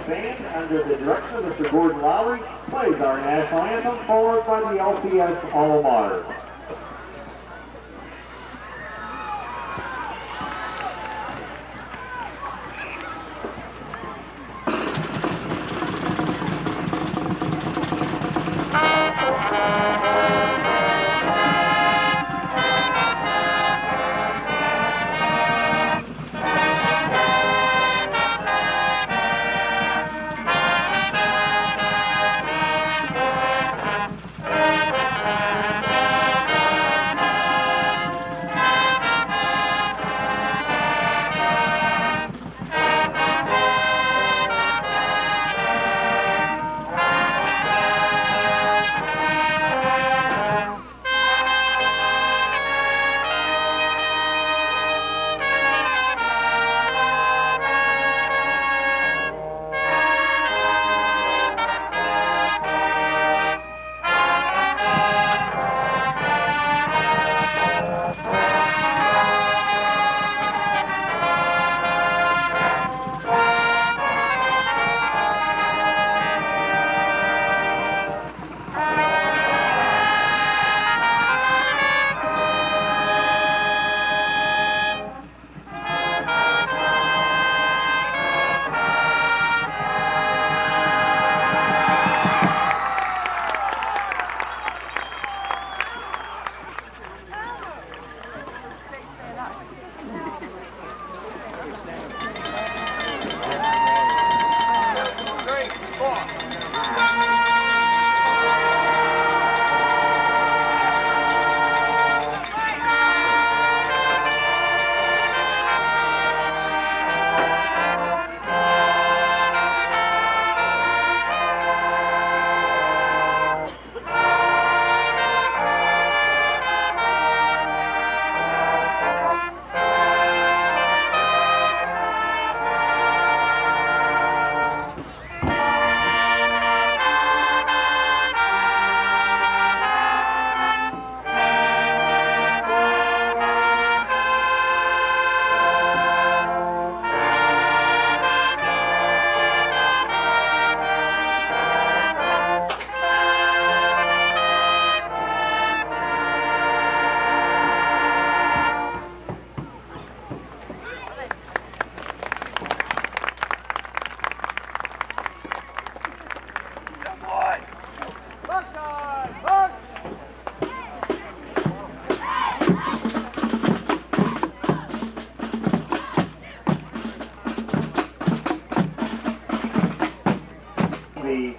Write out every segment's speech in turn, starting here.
band, under the direction of Mr. Gordon Lowry, plays our national anthem, followed by the LCS alma mater.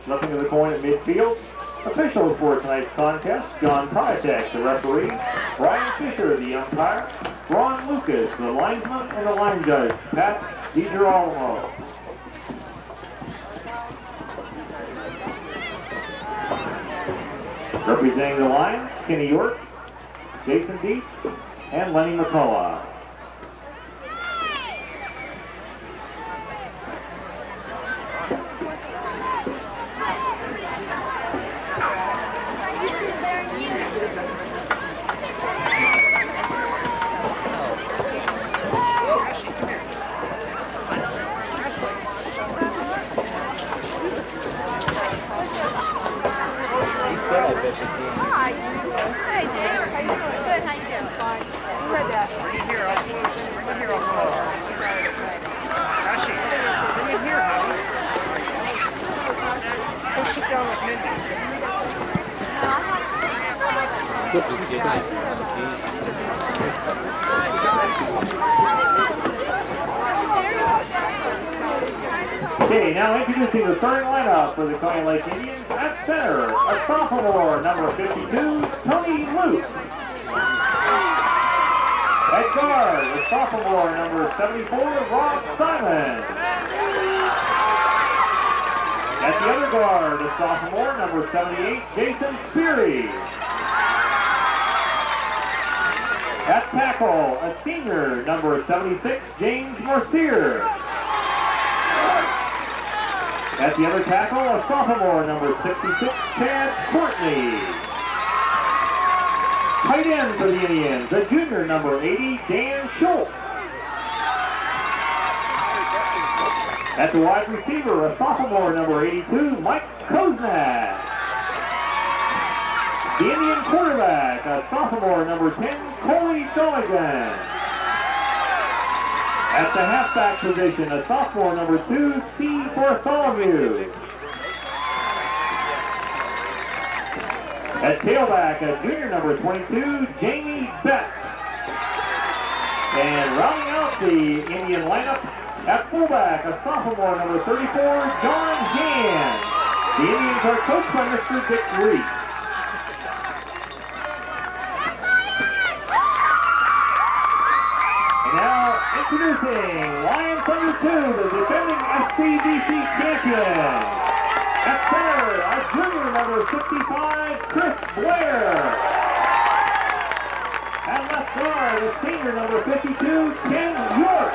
Looking to the coin at midfield. Officials for tonight's contest: John Prytek, the referee; Brian Fisher, the umpire; Ron Lucas, the linesman; and the line judge, Pat DiGirolamo. Representing the Lions, Kenny York, Jason Deep, and Lenny McCullough. Hi. Hey, Jay. How you doing? Good. How you doing? Fine. You read that? Bring it here. I'll bring it here. I'll call. Actually, bring it here, honey. Go sit down with Mindy. Okay, now introducing the starting lineup for the Conneaut Lake Indians. At center, a sophomore, number 52, Tony Luke. At guard, a sophomore, number 74, Rob Simon. At the other guard, a sophomore, number 78, Jason Speary. At tackle, a senior, number 76, James Mercier. At the other tackle, a sophomore, number 66, Chad Courtney. Tight end for the Indians, a junior, number 80, Dan Schultz. At the wide receiver, a sophomore, number 82, Mike Koznak. The Indian quarterback, a sophomore, number 10, Corey Donegan. At the halfback position, a sophomore, number 2, Steve Bartholomew. At tailback, a junior, number 22, Jamie Beck. And rounding out the Indian lineup, at fullback, a sophomore, number 34, John Jan. The Indians are coached by Mr. Dick Reese. And now, introducing Lions under 2, the defending SCBC champion. At center, a junior, number 55, Chris Blair. At left guard, a senior, number 52, Ken York.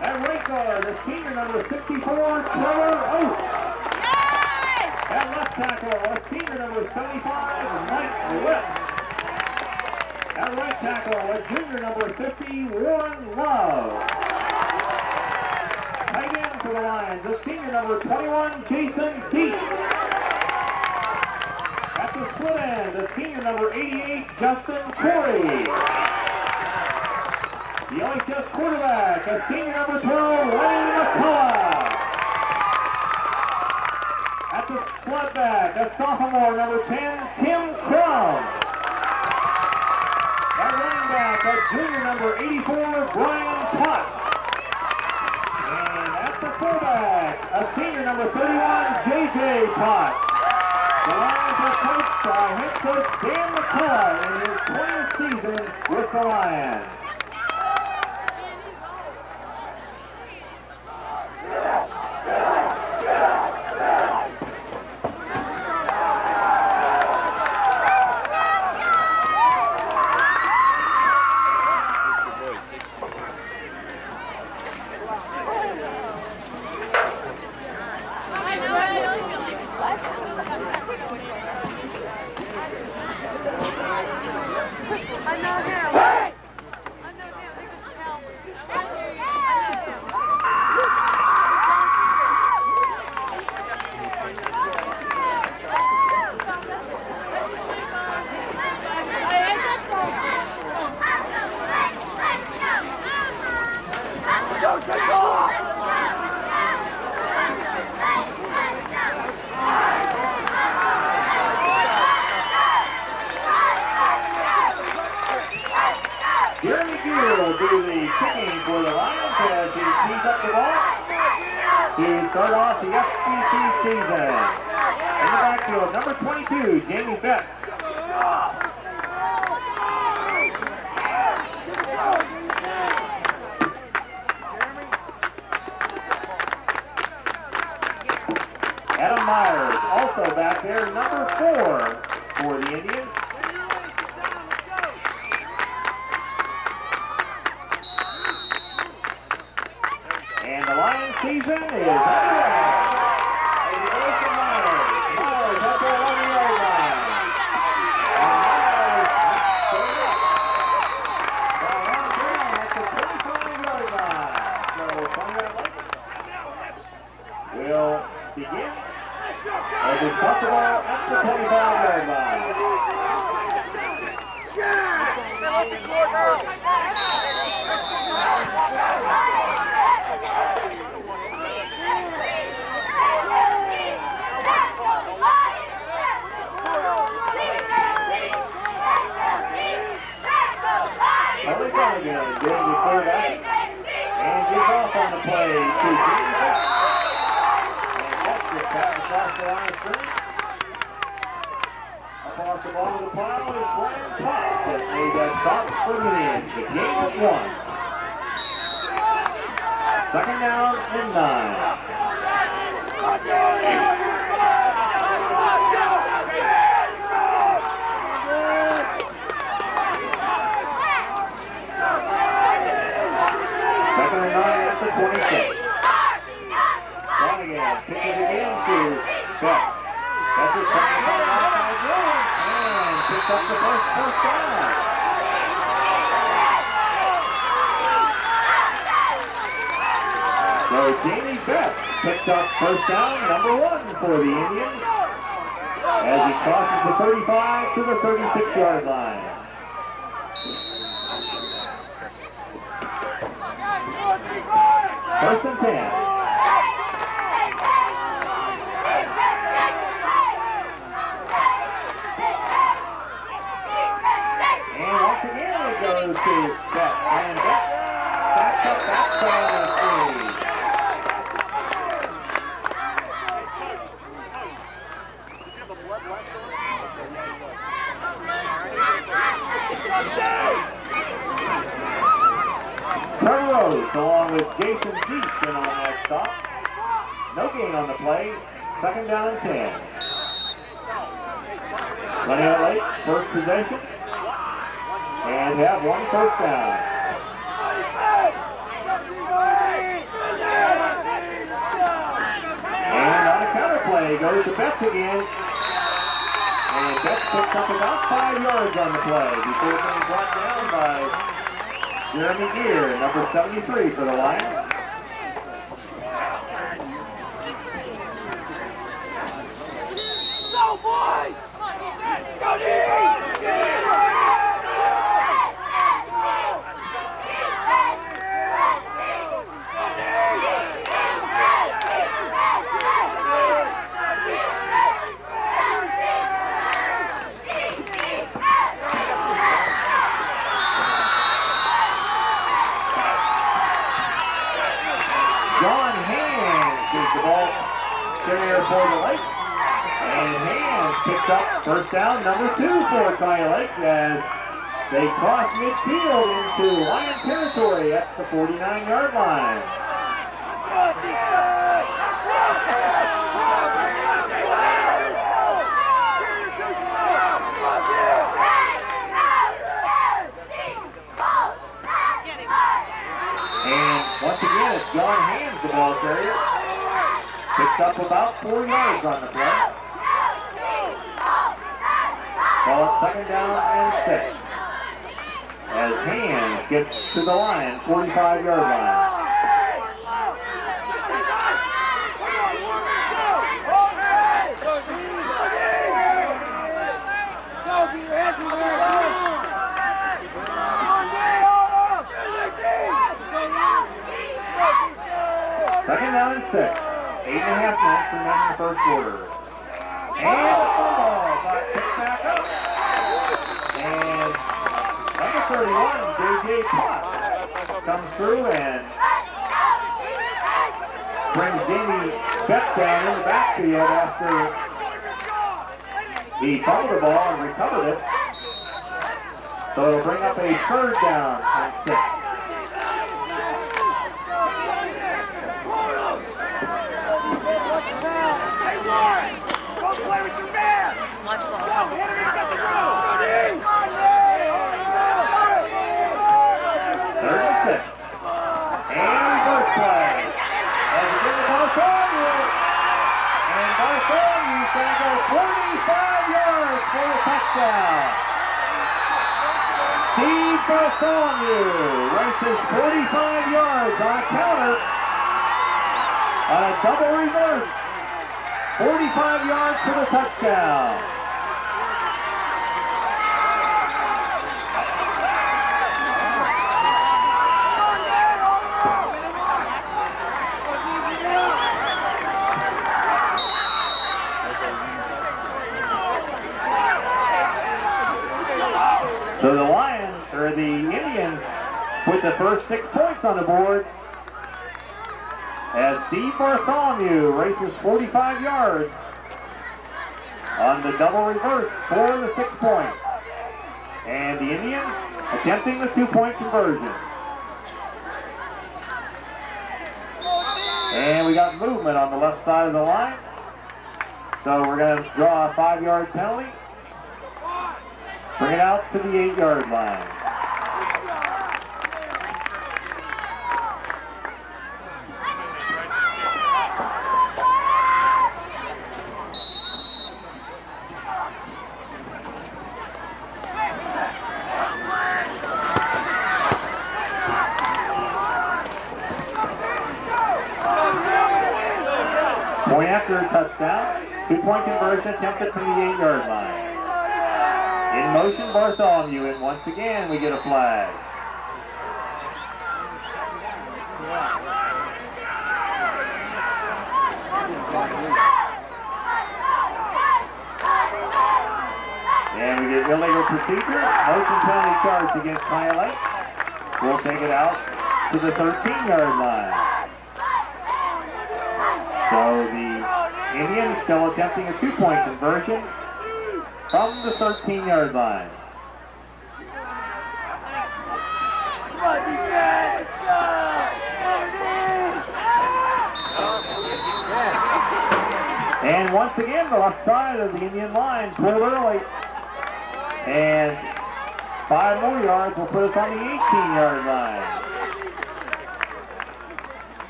At right guard, a senior, number 64, Trevor Oates. At left tackle, a senior, number 75, Mike West. At right tackle, a junior, number 50, Warren Love. Tight end for the Lions, a senior, number 21, Jason Deep. At the split end, a senior, number 88, Justin Corey. The LHS quarterback, a senior, number 12, Lenny McCullough. At the split back, a sophomore, number 10, Tim Crum. At running back, a junior, number 84, Brian Potts. And at the fullback, a senior, number 31, J.J. Potts. The Lions are coached by head coach Dan McCullough in his 20th season with the Lions. Start off the FCC season. In the backfield, number 22, Jamie Beck. Adam Myers, also back there, number 4 for the Indians. And the Lions season is underway. Myers up there on the yard line. And Myers straight up. Now on down at the 25-yard line. So Conneaut Lake will begin as it's comfortable at the 25-yard line. Doing the quarterback, and gets off on the play to Jamie Beck. And that's just back across the line of scrimmage. Across the ball of the pile is Brian Potts that made that stop for the Indians. The game is won. Second down and 9. Second and 9 at the 26. Donegan pitches it in to Beck. That's his second ball outside run and picks up the first down. Jamie Best picked up first down, number 1 for the Indians, as he crosses the 35 to the 36-yard line. First and 10. And once again it goes to Best. And Best backs up backside of the 3. Trevor Rose along with Jason Deep in on that stop. No gain on the play. Second down and 10. Conneaut Lake, first possession. And have 1 first down. And on a counter play goes to Betts again. And Betts picks up about 5 yards on the play before being brought down by Jeremy Gear, number 73 for the Lions. Go, boys! Go, Carrier for the Lake. And Hands picked up first down, number 2 for Conneaut Lake as they cross midfield into Lion territory at the 49-yard line. And once again, it's John Hands, the ball carrier. Picked up about 4 yards on the play. Call it second down and 6. As Hands gets to the line, 45-yard line. Second down and 6. 8.5 minutes remaining in the first quarter. And the football got picked back up. And number 31, J.J. Potts, comes through and brings Jamie Beck down in the backfield after he fumbled the ball and recovered it. So it'll bring up a third down and 6. Steve Bartholomew races 45 yards on a counter on a double reverse. 45 yards for the touchdown. So the Lions, or the Indians, put the first 6 points on the board as Steve Bartholomew races 45 yards on the double reverse for the 6 points. And the Indians attempting the 2-point conversion. And we got movement on the left side of the line. So we're going to draw a 5-yard penalty. Bring it out to the 8-yard line. Point after a touchdown. 2-point conversion attempted from the 8-yard line. In motion, Bartholomew, and once again we get a flag. And we get illegal procedure, motion penalty charge against Conneaut Lake. We'll take it out to the 13-yard line. So the Indians still attempting a 2-point conversion from the 13-yard line. And once again, the left side of the Indian line pulled early. And 5 more yards will put us on the 18-yard line.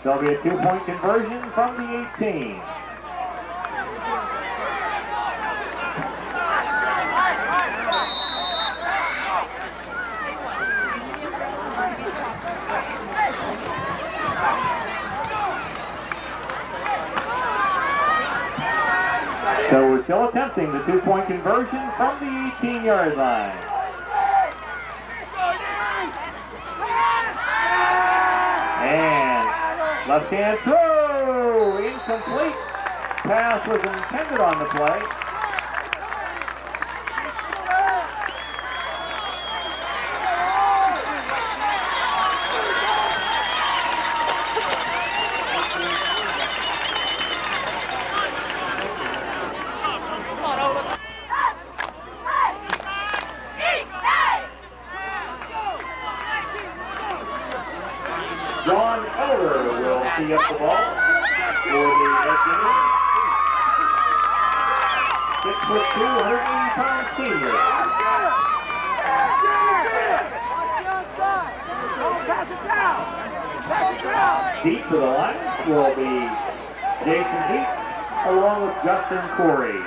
There'll be a 2-point conversion from the 18. So we're still attempting the 2-point conversion from the 18-yard line. And left-hand throw, incomplete. Pass was intended on the play. Tee up the ball for the Indians. 6'2", 180-pound senior. Deep for the Lions will be Jason Deep along with Justin Corey.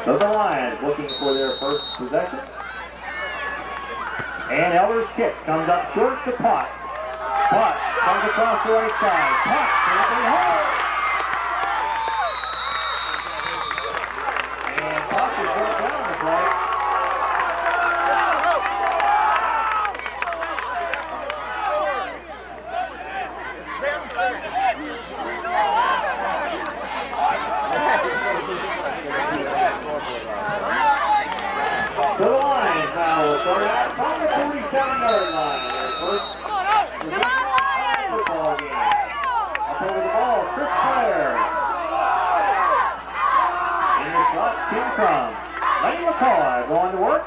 So the Lions looking for their first possession. And Elder's kick comes up short to Pot. Pot comes across the right side. Pot taking home. And Pot is brought down the play. So the Lions now will start out from the 47-yard line. Their first football game. Up over the ball, Chris Clare. In the slot, Tim Crum. Lenny McCullough going to work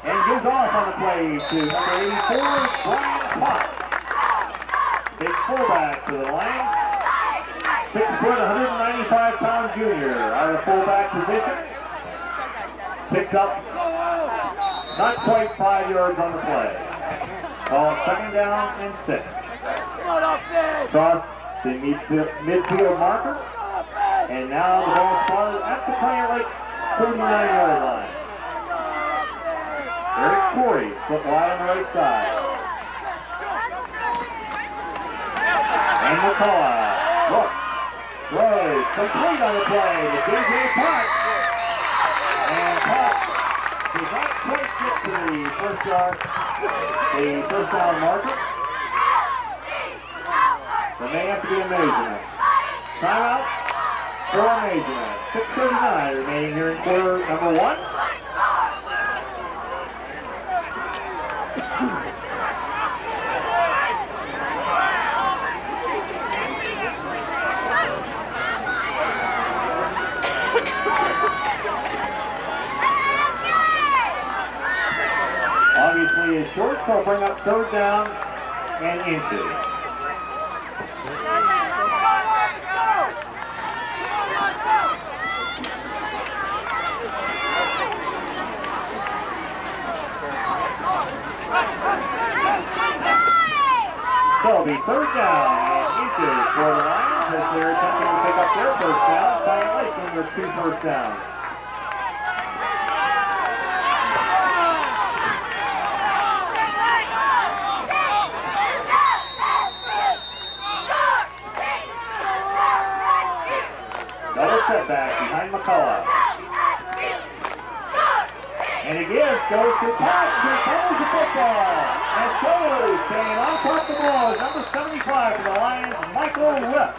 and gives off on the play to number 84, Brian Potts. Big fullback for the Lions. 6', 195-pound junior out of the fullback position. Picks up not quite 5 yards on the play. Call second down and 6. Cross the midfield marker. And now the ball spotted at the Conneaut Lake 39-yard line. Eric Corey split wide on the right side. And McCullough looks, throws, complete on the play to J.J. Potts. And Potts does not quite get to the first down marker. There may have to be a measurement. Timeout for a measurement. 6:39 remaining here in quarter number 1. Obviously is short, so bring up third down and inches. So it'll be third down and inches for the Lions as they're attempting to pick up their first down. Conneaut Lake in with 2 first downs. setback behind McCullough. And again, goes to Potts, who recovers the football. And Solar staying on top of the ball is number 75 for the Lions, Michael Lip.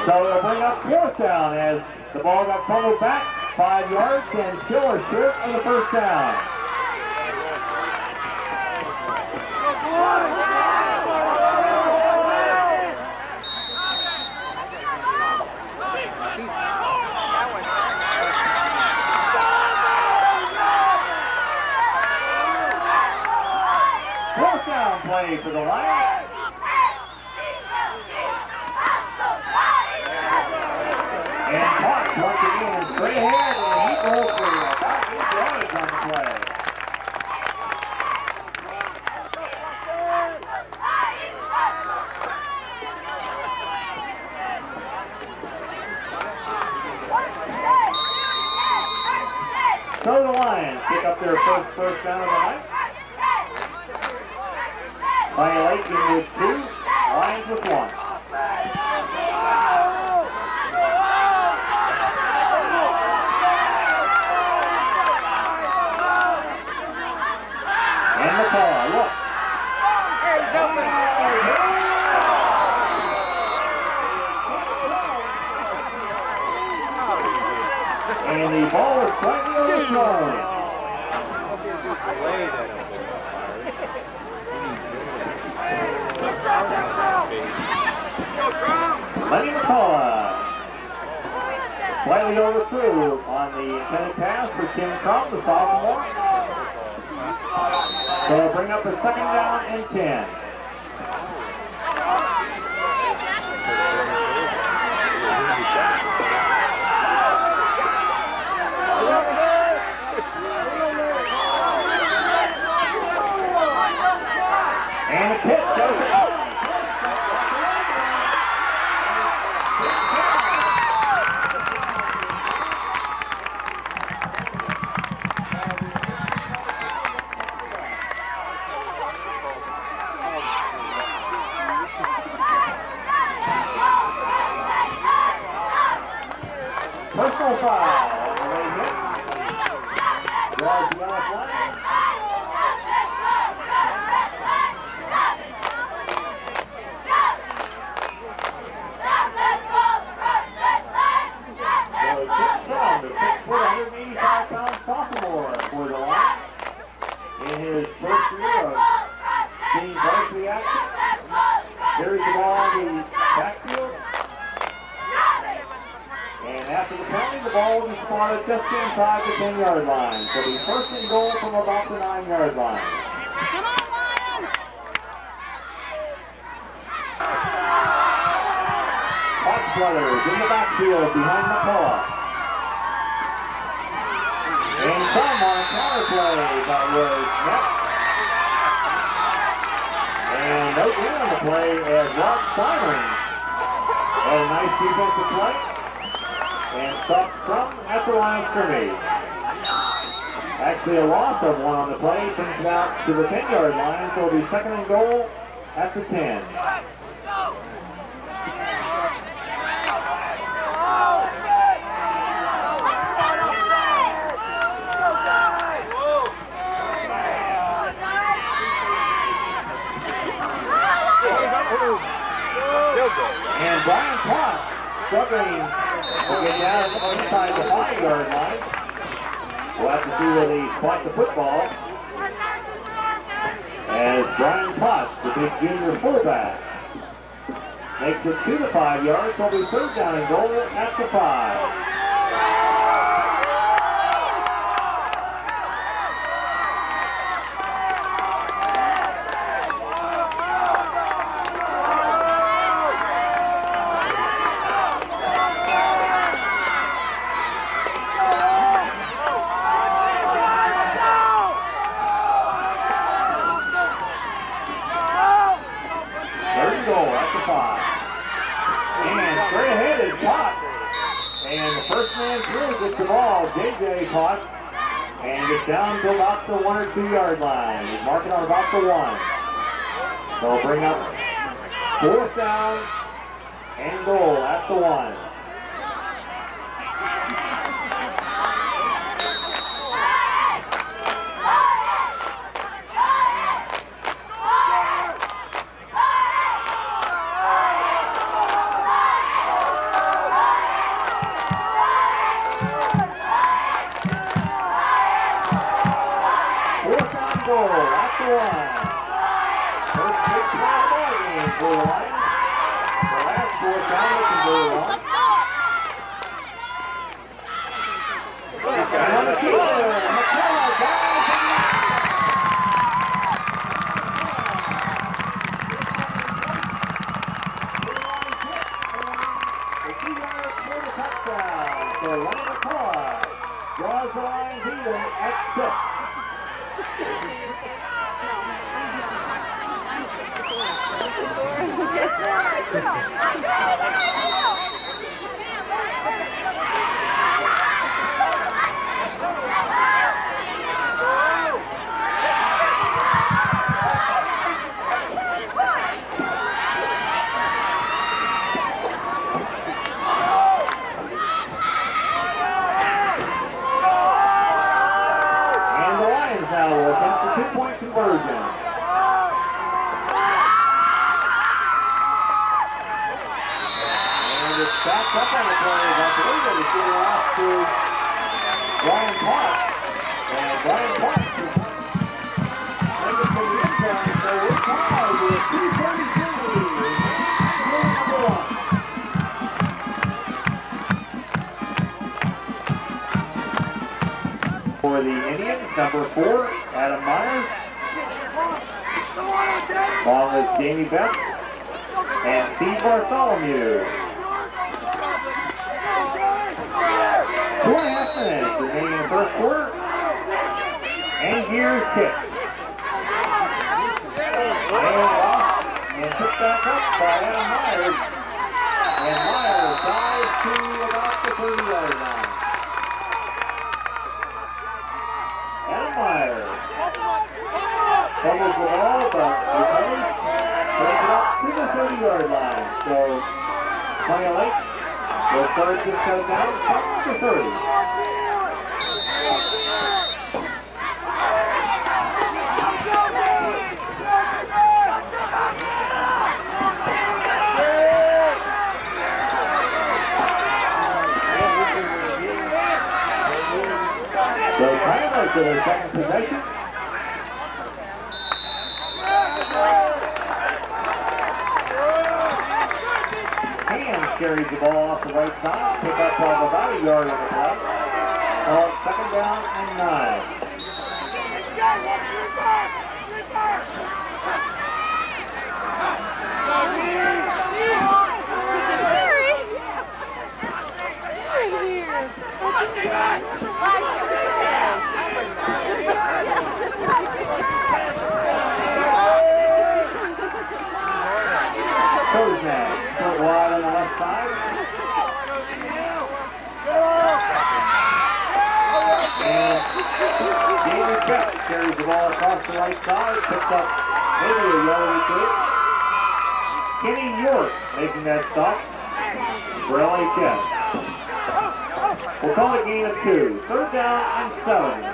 So they'll bring up fourth down as the ball got fumbled back 5 yards and still are short of the first down. Fourth down play for the Lions. And Potts once again straight ahead and he goes for about 8 yards on the play. So the Lions pick up their first down of the night. Conneaut Lake in with 2, Lions with 1. And McCullough, look. And the ball is slightly overthrown. Lenny McCullough slightly overthrew on the intended pass for Tim Crump, the sophomore. So they'll bring up a second down and 10. And the pitch goes up. Personal foul on the way hit. Draws the left line. The 6'185" sophomore for the Lions in his first year of being varsity action. Carries the ball in the backfield. And after the penalty, the ball will be spotted just inside the 10-yard line. So the first and goal from about the 9-yard line. Come on, Lions! Potts brothers in the backfield behind McCullough. And some on a counter play that was met. And no in on the play as Rob Simon had a nice defensive play and stopped Crump at the line of scrimmage. Actually a loss of 1 on the play, brings it out to the 10-yard line, so it'll be second and goal at the 10. And Brian Potts struggling to get down inside the 5-yard line. We'll have to see where they spot the football. As Brian Potts, the big junior fullback, makes it to the 5 yards, so it'll be third down and goal at the 5. Gets the ball, J.J. Potts, and gets down to about the 1 or 2 yard line. He's marking on about the 1. They'll bring up 4th down and goal at the 1. For the Lions, the last 4th down looking very long. And on the keeper, McCullough dives in. The 2-yard for the touchdown. So Ryan McCullough draws the Lions even at 6. And the Lions now will attempt the 2-point conversion. Backed up on the players. I believe it was getting off to Brian Park. And Brian Park is taking from the end zone. So we're tied with 2:33. For the Indians, number 4, Adam Myers. Along with Jamie Beth and Steve Bartholomew. 2.5 minutes remaining in the first quarter. And Gears kick. And off and picked back up by Adam Myers. And Myers dives to about the 30-yard line. Adam Myers fumbles the ball, but recovers. Brings it up to the 30-yard line. So Conneaut Lake will start this goes down up to 30. So Tyler to their second possession. Carries the ball off the right side, pick up from about a yard on the play. So it's 2nd down and 9. Kozak, foot wide on the left side. And David Beck carries the ball across the right side, picks up maybe a yard or 2. Kenny York making that stop for LHS. We'll call it gain of 2. 3rd down and 7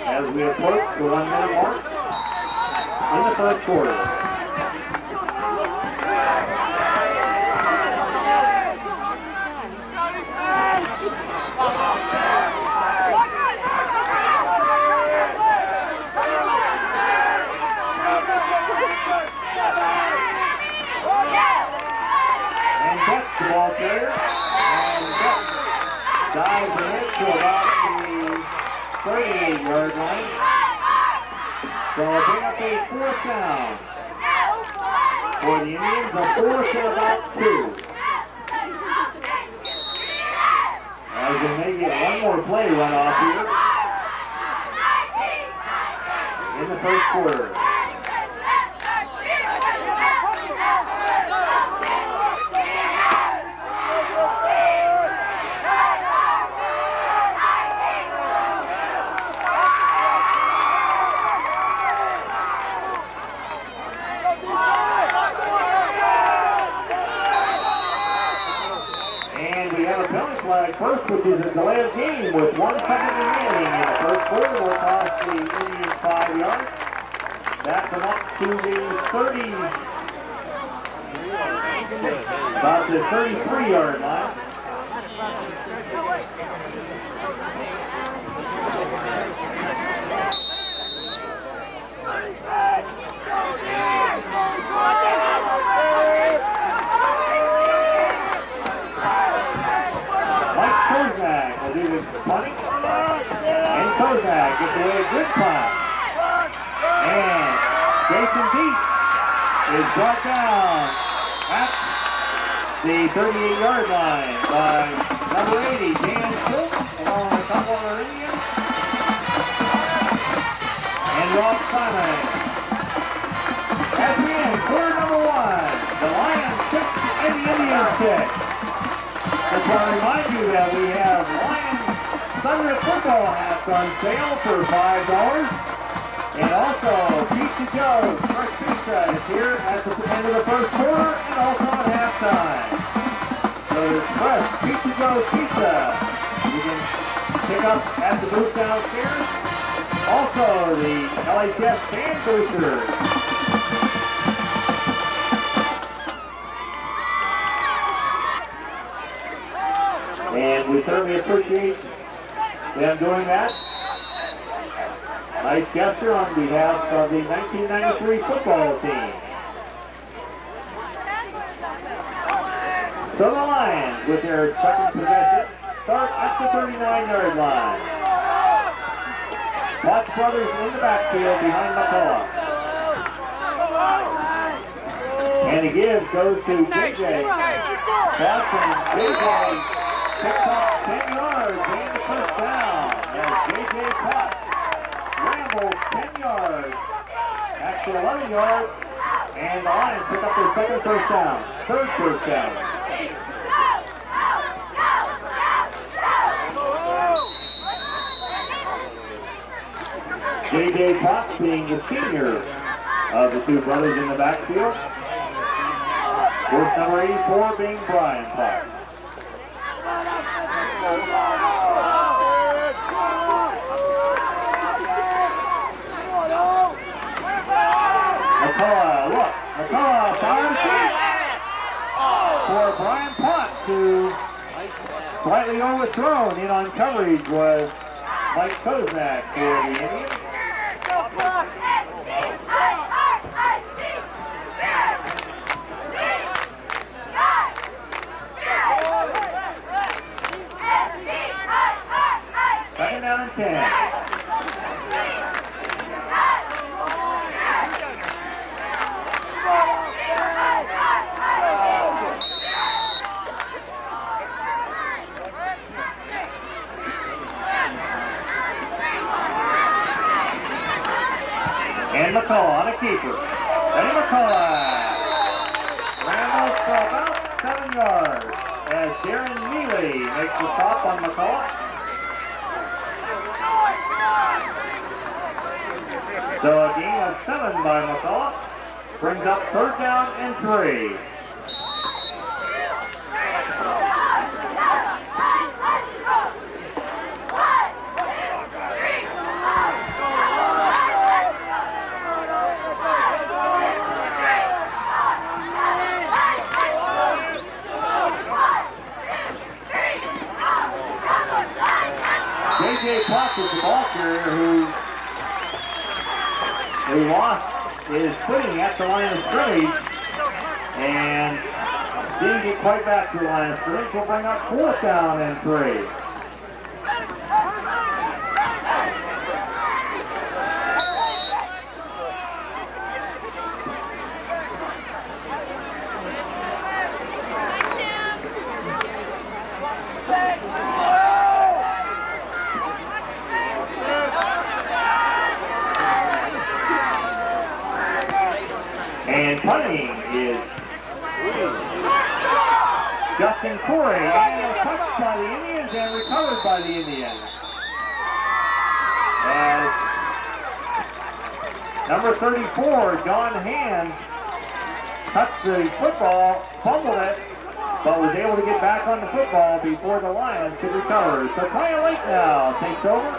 as we approach the 1-minute mark in the first quarter. And that's the ball carrier. And Beck dives ahead to about the 38-yard line. So we'll bring up a 4th down. For the Indians, a 4th and about 2. As they may get one more play run off here in the first quarter. which is a delay of game with 1 second remaining in the first quarter, will cost the Indians 5 yards. Back them up to the 30, about the 33-yard line. Will do the punting, and Kozak gets away a good punt. And Jason Deep is brought down at the 38-yard line by number 80, Dan Schultz, along with a couple of other Indians, and Rob Simon. At the end, quarter number 1, the Lions 6 and the Indians 6. Just want to remind you that we have Lions Sunday football hats on sale for $5. And also, Pizza Joe's Fresh Pizza is here at the end of the first quarter and also at halftime. So there's Fresh Pizza Joe's Pizza. You can pick up at the booth downstairs. Also, the LHS fan boosters. And we certainly appreciate them doing that. Nice gesture on behalf of the 1993 football team. So the Lions, with their second possession, start at the 39-yard line. Potts brothers in the backfield behind McCullough. And the give goes to JJ. Potts and JJ picks up 10 yards, gains the first down as J.J. Potts rambles 10 yards, actually 11 yards, and the Lions pick up their second first down, third first down. J.J. Potts being the senior of the two brothers in the backfield. Horse number 84 being Brian Potts. McCullough fires for Brian Potts, who slightly overthrown in on coverage was Mike Kozak for the Indians. Second down and 10. And McCullough on a keeper. And McCullough rambles for about 7 yards as Darren Neely makes the stop on McCullough. So a gain of 7 by McCullough brings up third down and 3. J.J. Potts is the ball carrier who lost his footing at the line of scrimmage and didn't get quite back to the line of scrimmage. Will bring up fourth down and 3. And punting is Justin Corey, and touched by the Indians and recovered by the Indians. As number 34, John Hand, touched the football, fumbled it, but was able to get back on the football before the Lions could recover. So Conneaut Lake now takes over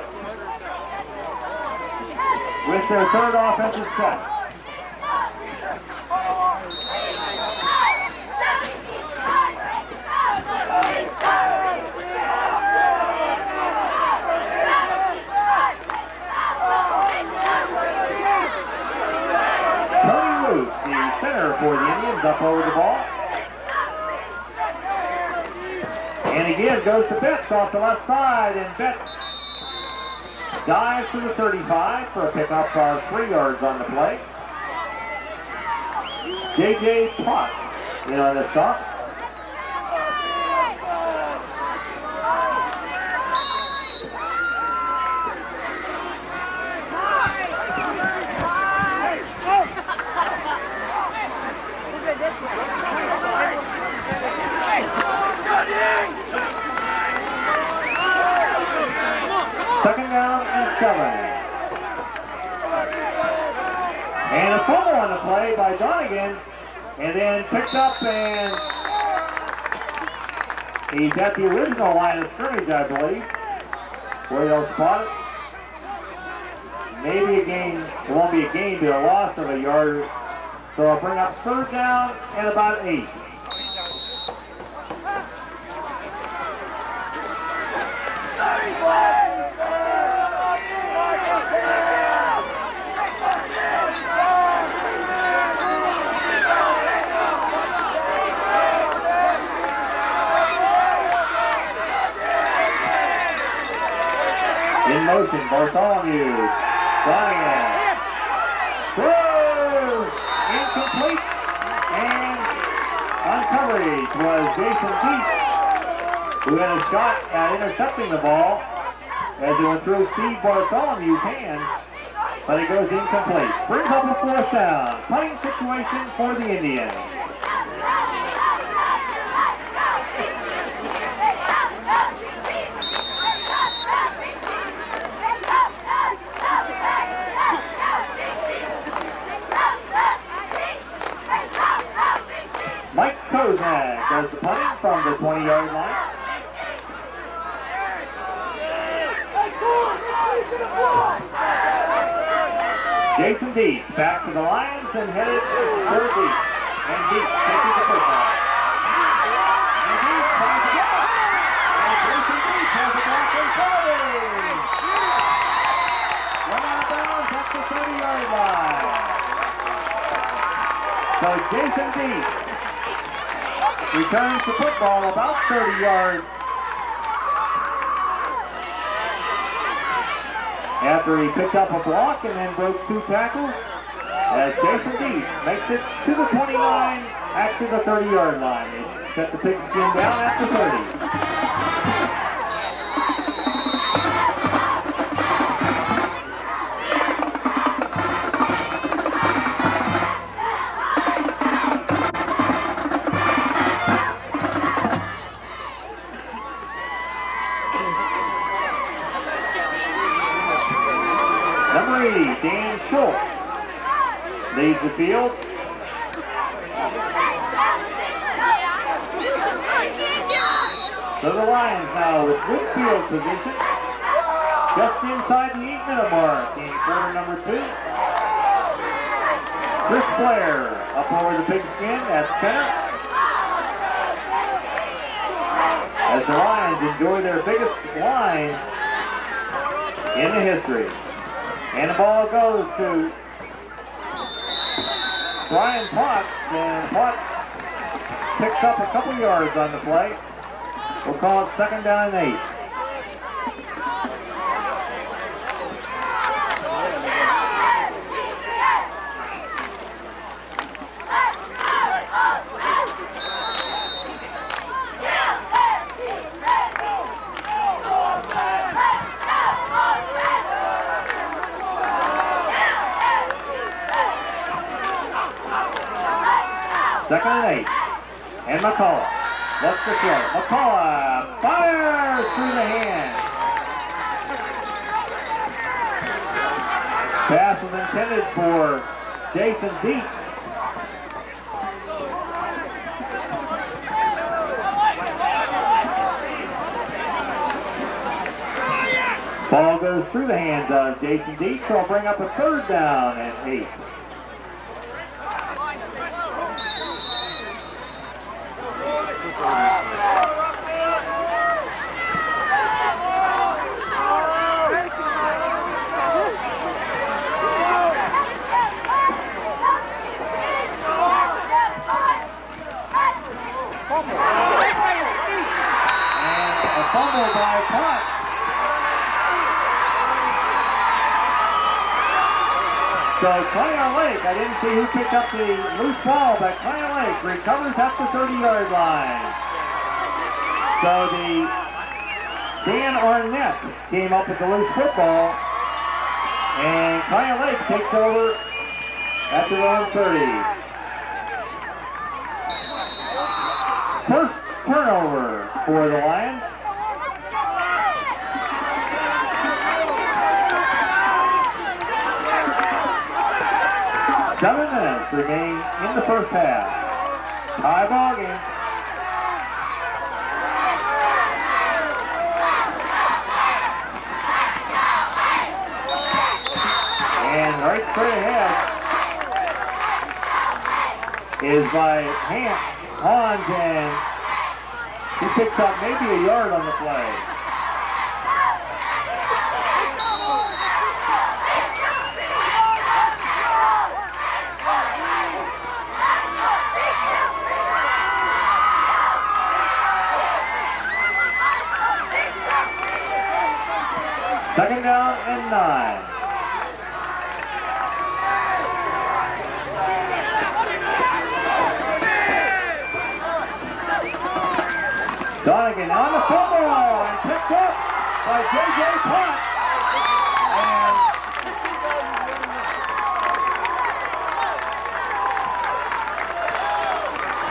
with their third offensive set. For the Indians, up over the ball. And again goes to Betts off the left side, and Betts dives to the 35 for a pickup of 3 yards on the play. J.J. Potts in on the stop. Second down and 7. And a fumble on the play by Donegan, and then picked up, and he's at the original line of scrimmage, I believe, where they'll spot it. Maybe a gain, it won't be a gain, but a loss of a yard. So I'll bring up third down and about 8. In motion, Bartholomew, Donegan, throws, incomplete, and on coverage was Jason Deep, who had a shot at intercepting the ball as it went through Steve Bartholomew's hands, but it goes incomplete. Brings up a 4th down, punting situation for the Indians. Mike Kozak does the punting from the 20-yard line. Jason Deep back to the Lions and headed for Deep. And Deep taking the football. And Deep finds the gap. And Jason Deep has a block and play. Run out of bounds at the 30-yard line. So Jason Deep returns the football about 30 yards after he picked up a block and then broke 2 tackles, as Jason Deep makes it to the 29, actually the 30-yard line. They set the pigskin down at the 30. Dan Schultz leads the field. So the Lions now with good field position, just inside the 8-minute mark in quarter number 2. Chris Blair up over the pigskin at center, as the Lions enjoy their biggest line in the history. And the ball goes to Brian Potts, and Potts picks up a couple yards on the play. We'll call it second down and 8. Second and 8. And McCullough lets the throw. McCullough fires through the hand. Pass was intended for Jason Deep. Ball goes through the hands of Jason Deach, so I'll bring up a third down and 8. Fumble by Potts. So Conneaut Lake, I didn't see who picked up the loose ball, but Conneaut Lake recovers at the 30-yard line. So Dan Arnett came up with the loose football, and Conneaut Lake takes over at their own 30. First turnover for the Lions. 7 minutes remain in the first half. Tie ball game. And right straight ahead is by Hans, and he picks up maybe a yard on the play. Second down and 9. Donegan on the football and picked up by J.J. Potts. And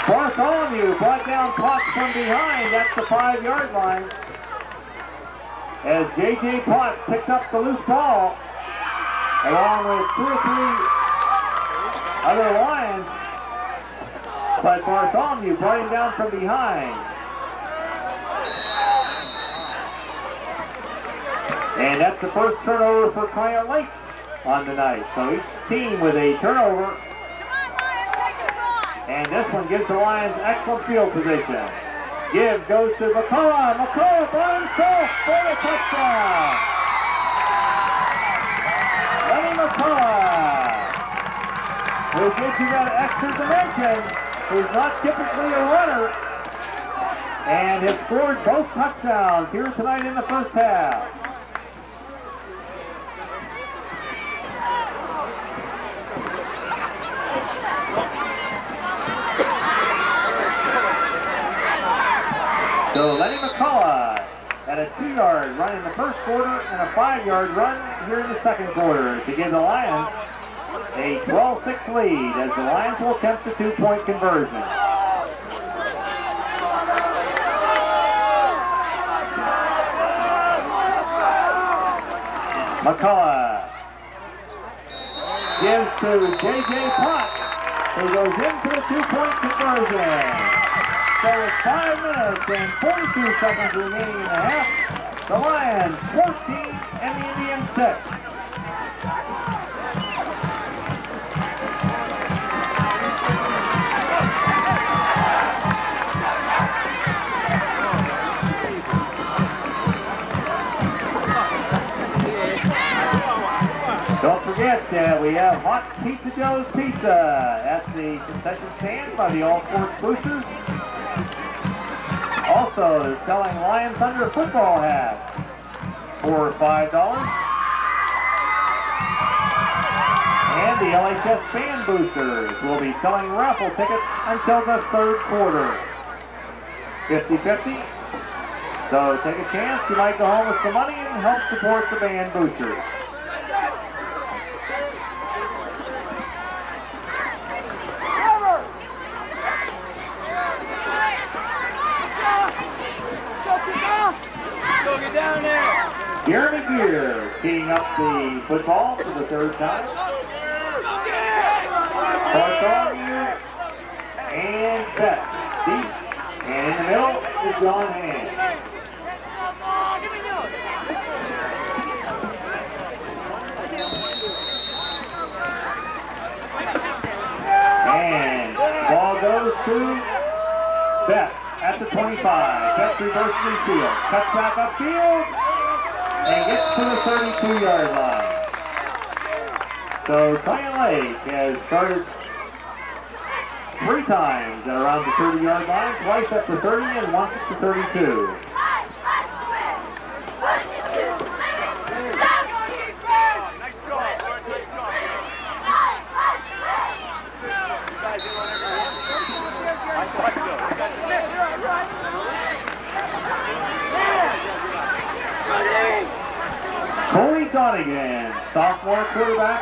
Bartholomew brought down Potts from behind at the 5-yard line. As J.J. Potts picked up the loose ball, along with 2 or 3 other Lions, but Bartholomew brought him down from behind. And that's the first turnover for Conneaut Lake on the night. So each team with a turnover. And this one gives the Lions excellent field position. Give goes to McCullough. McCullough by himself for the touchdown. Lenny McCullough, who gives you that extra dimension, who's not typically a runner, and has scored both touchdowns here tonight in the first half. So Lenny McCullough had a 2-yard run in the first quarter and a 5-yard run here in the second quarter to give the Lions a 12-6 lead as the Lions will attempt the 2-point conversion. McCullough gives to J.J. Potts, who goes into the 2-point conversion. So with 5 minutes and 42 seconds remaining in the half, the Lions 14 and the Indians 6. Don't forget, we have Hot Pizza Joe's Pizza at the concession stand by the All Sports Boosters. Also selling Lions Thunder football hats for $5. And the LHS Fan Boosters will be selling raffle tickets until the third quarter. 50-50. So take a chance. You might go home with some money and help support the band boosters. Get down there. Jeremy Gear teeing up the football for the third time. Bartholomew and Beck deep. And in the middle is John Hand. to Bet at the 25. Bet reverses midfield. Cuts back upfield and gets to the 32-yard line. So Conneaut Lake has started 3 times at around the 30-yard line, twice at the 30 and once at the 32. Donegan, sophomore quarterback,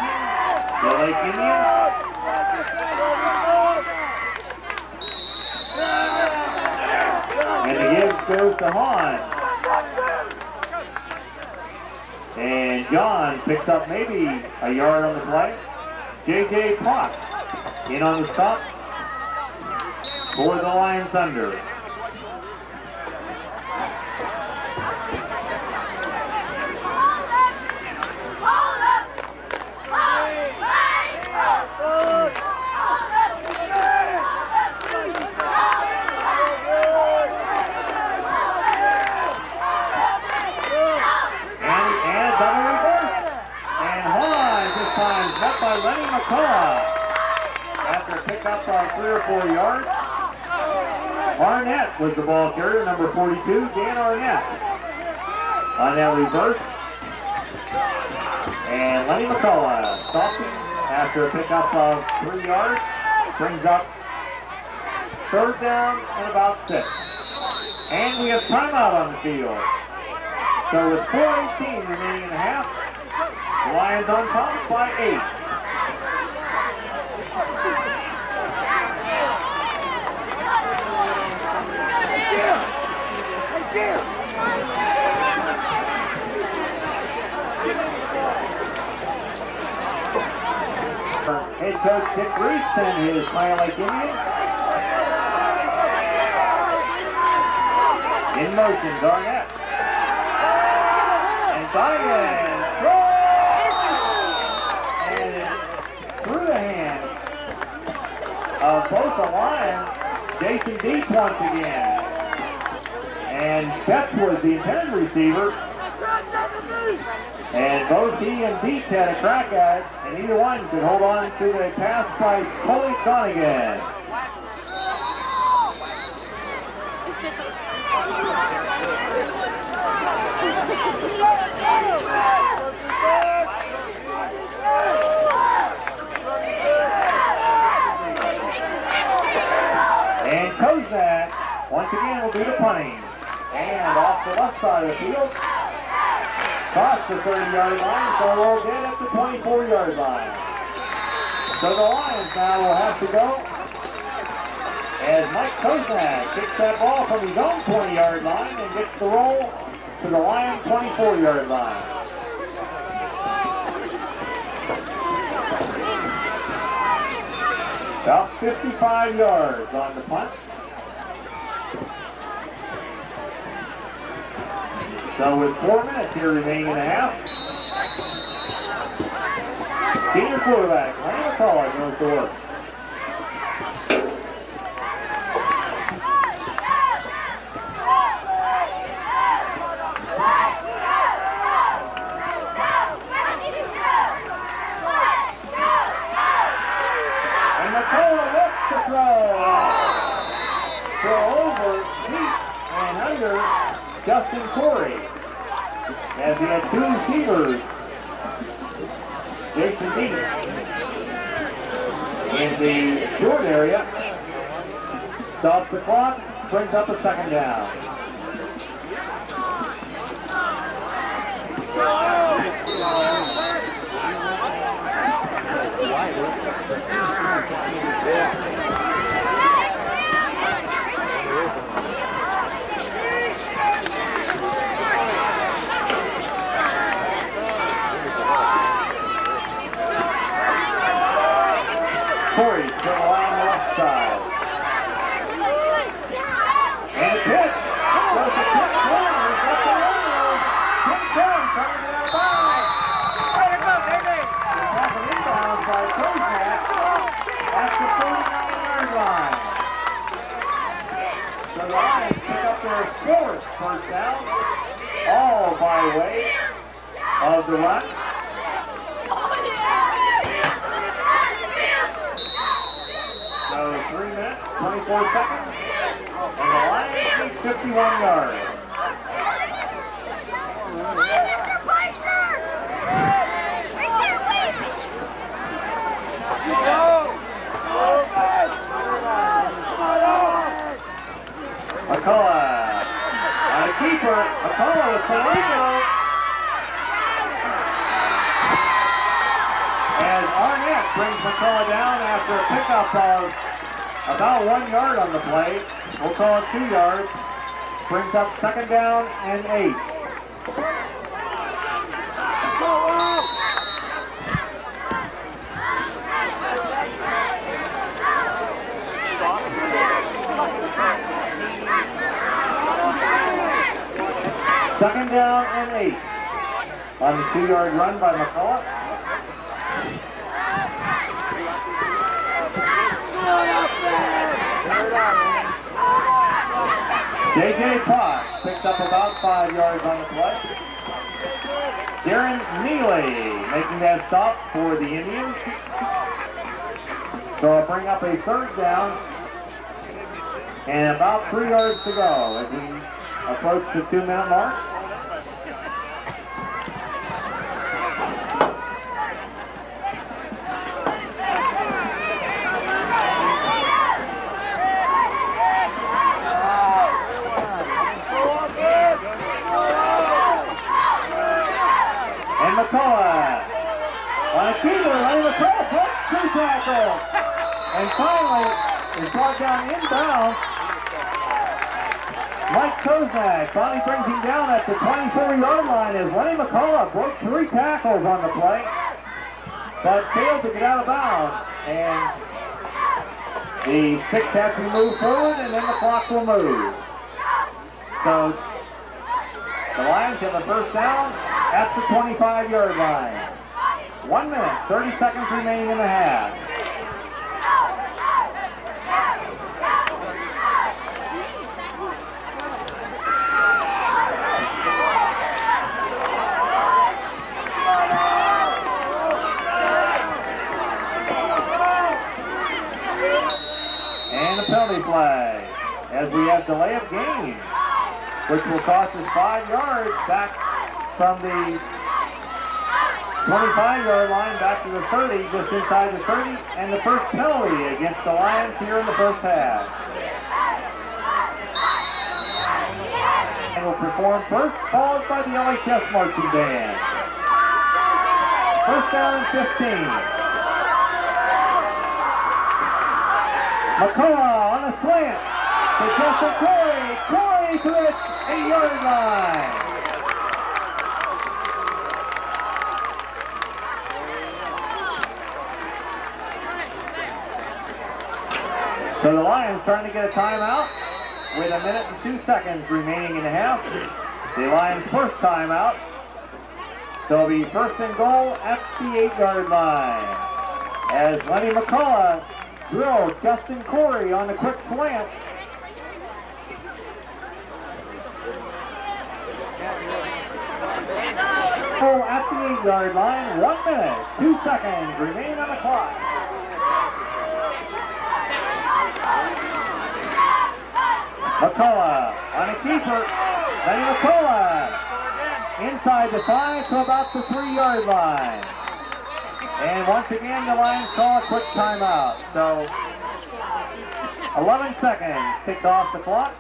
the Lake Indians. And the give goes to Hahn. And John picks up maybe a yard on the play. J.J. Potts in on the stop for the Lions Thunder. After a pickup on 3 or 4 yards. Arnett was the ball carrier, number 42, Dan Arnett. On that reverse. And Lenny McCullough stopping after a pickup of 3 yards. Brings up 3rd down and about 6. And we have timeout on the field. So with 4:18 remaining in the half, the Lions on top by 8. Head coach Dick Reese and his Conneaut Lake Indians. In motion, Garnett. And Donegan throws! And through the hand of both the Lions, Jason Deep once again. And Betts was the intended receiver. And both he and Deep had a crack at it, and either one could hold on to the pass by Coley Donegan. And Kozak, once again, will do the punting. And off the left side of the field, across the 30-yard line, so rolled in at the 24-yard line. So the Lions now will have to go as Mike Kozak kicks that ball from his own 20-yard line and gets the roll to the Lions' 24-yard line. About 55 yards on the punt. So with 4 minutes here remaining in the half, senior quarterback, Lenny McCullough goes to work. And McCullough looks to throw. Throw over, deep, and under Justin Corey. As he had 2 receivers, Jason Deep in the short area, stops the clock, brings up a 2nd down. Corey still on the left side. And a pitch. first down, all by way of the run. So 3 minutes, 24 seconds, and the Lions need 51 yards. McCullough on a keeper. McCullough with Felico. As Arnett brings McCullough down after a pickup of about 1 yard on the play. We'll call it 2 yards. Brings up second down and 8. Second down and 8 on the 2-yard run by McCullough. J.J. Potts picks up about 5 yards on the play. Darren Neely making that stop for the Indians. So I'll bring up a third down and about 3 yards to go as we approach the 2-minute mark. And McCullough on a keeper, letting McCullough put 2 tackles. And finally is brought down inbound. Mike Kozak finally brings him down at the 24-yard line as Lenny McCullough broke 3 tackles on the play, but failed to get out of bounds. And the 6 has to move forward, and then the clock will move. So the Lions have a first down at the 25-yard line. 1 minute, 30 seconds remaining in the half. And a penalty flag as we have delay of game, which will cost us 5 yards back from the 25-yard line back to the 30, just inside the 30, and the first penalty against the Lions here in the first half. And will perform first, followed by the LHS marching band. First down and 15. McCullough on a slant to Justin Corey. Corey to the 8-yard line. So the Lions trying to get a timeout with 1 minute and 2 seconds remaining in the half. The Lions' first timeout. So it'll be first and goal at the 8-yard line. As Lenny McCullough drills Justin Corey on the quick slant. So at the 8-yard line, 1 minute, 2 seconds remain on the clock. McCullough on a keeper. Lenny McCullough inside the 5 to about the 3-yard line. And once again, the Lions call a quick timeout. So 11 seconds ticked off the clock.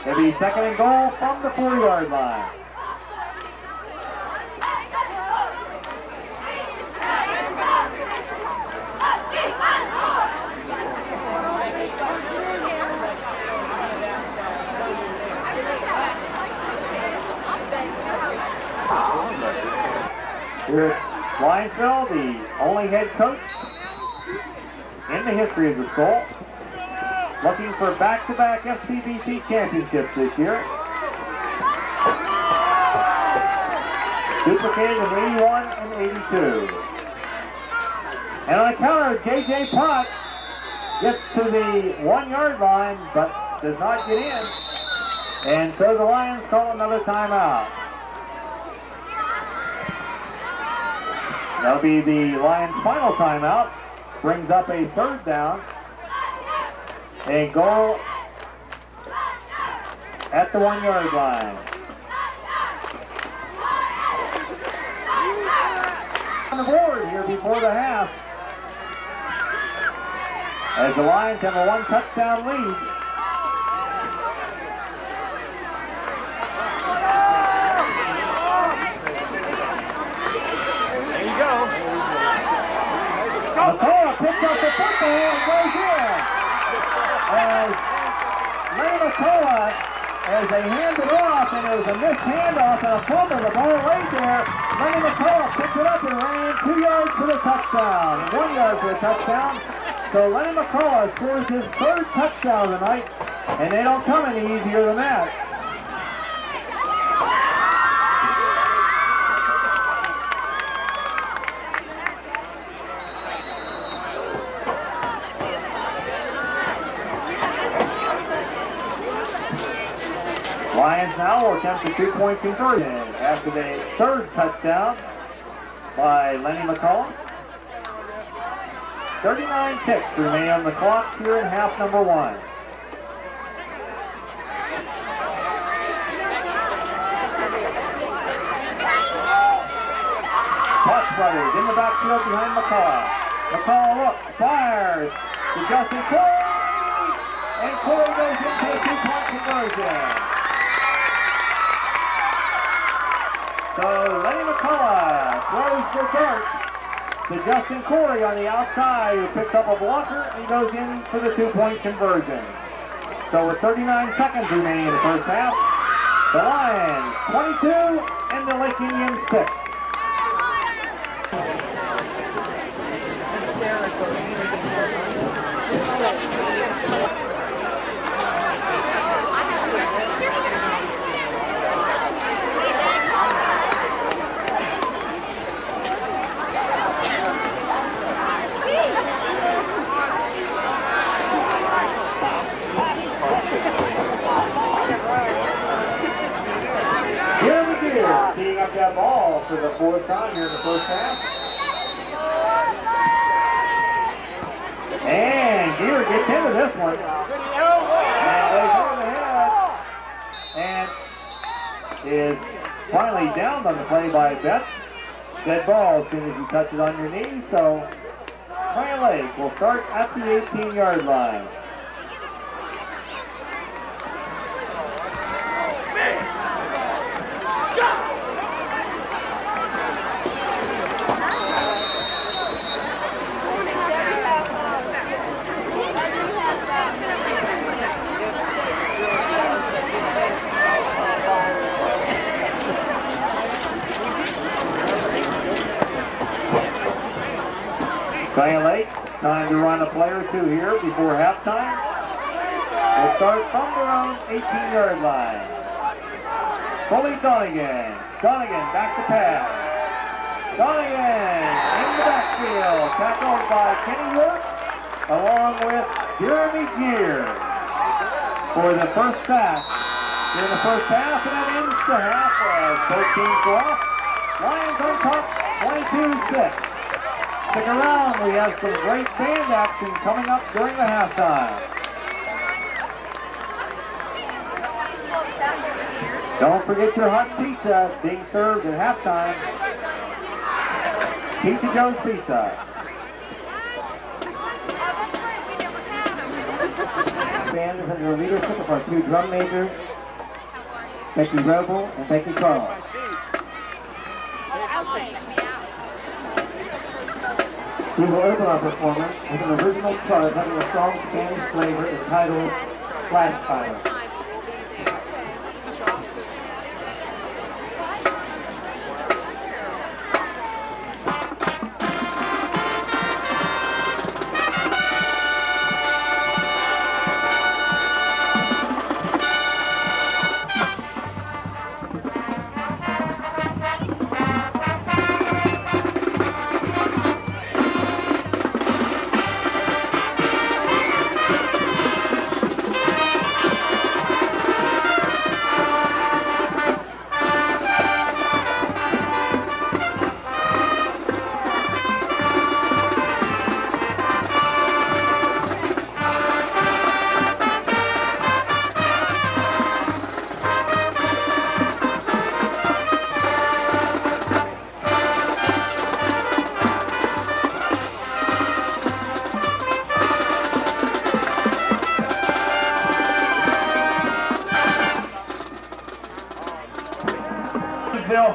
It'll be second and goal from the 4-yard line. Here at Linesville, the only head coach in the history of the school, looking for back-to-back FCBC championships this year. Duplicated in 81 and 82. And on the counter, J.J. Potts gets to the 1-yard line, but does not get in. And so the Lions call another timeout. That'll be the Lions' final timeout. Brings up a third down. A goal at the 1 yard line. On the board here before the half. As the Lions have a 1 touchdown lead. There you go. McCullough picks up the football and goes in. As Lenny McCullough, as they hand it off, and it was a missed handoff and a fumble, the ball right there. Lenny McCullough picked it up and ran 2 yards for the touchdown, 1 yard for the touchdown. So Lenny McCullough scores his third touchdown tonight, and they don't come any easier than that. Lions now will attempt a 2-point conversion after the third touchdown by Lenny McCullough. 39 ticks remain on the clock here in half number 1. Potts brothers in the backfield behind McCullough. McCullough looks, fires to Justin Corey, and Corey goes into a 2-point conversion. So Lenny McCullough throws the dart to Justin Corey on the outside, who picks up a blocker, and he goes in for the 2-point conversion. So with 39 seconds remaining in the first half, the Lions 22 and the Lake Indians 6. Teeing up that ball for the 4th time here in the first half. And Gear gets into this one. And goes over the head. And is finally downed on the play by Betts. Dead ball as soon as you touch it on your knee. So Conneaut Lake will start at the 18-yard line. Conneaut Lake, time to run a play or two here before halftime. We'll start from their own 18-yard line. Fully Donegan. Donegan back to pass. Donegan in the backfield. Tackled by Kenny York along with Jeremy Gear for the first sack in the first half, and that ends the half as 13 off. Lions on top, 22-6. Stick around, we have some great band action coming up during the halftime. Don't forget your hot pizza being served at halftime. Pizza Joe's Pizza. Band is under the leadership of our 2 drum majors, Becky Roble and Becky Carl. We will open our performance with an original chart having a strong Spanish flavor entitled Flash Fire.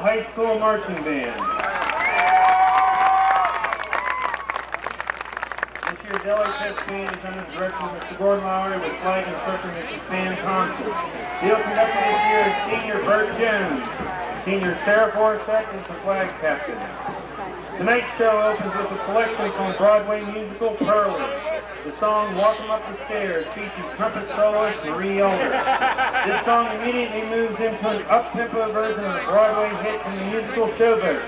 High School Marching Band. This year's LHS band is under the direction of Mr. Gordon Lowry with flag instructor Mrs. Pam Thompson. Field conductor this year is Senior Bert Jones, Senior Sarah Forsett is the flag captain. Tonight's show opens with a selection from Broadway musical Pearly. The song Walk 'Em Up the Stairs features trumpet soloist Marie Elder. This song immediately moves into an up-tempo version of the Broadway hit from the musical Showboat.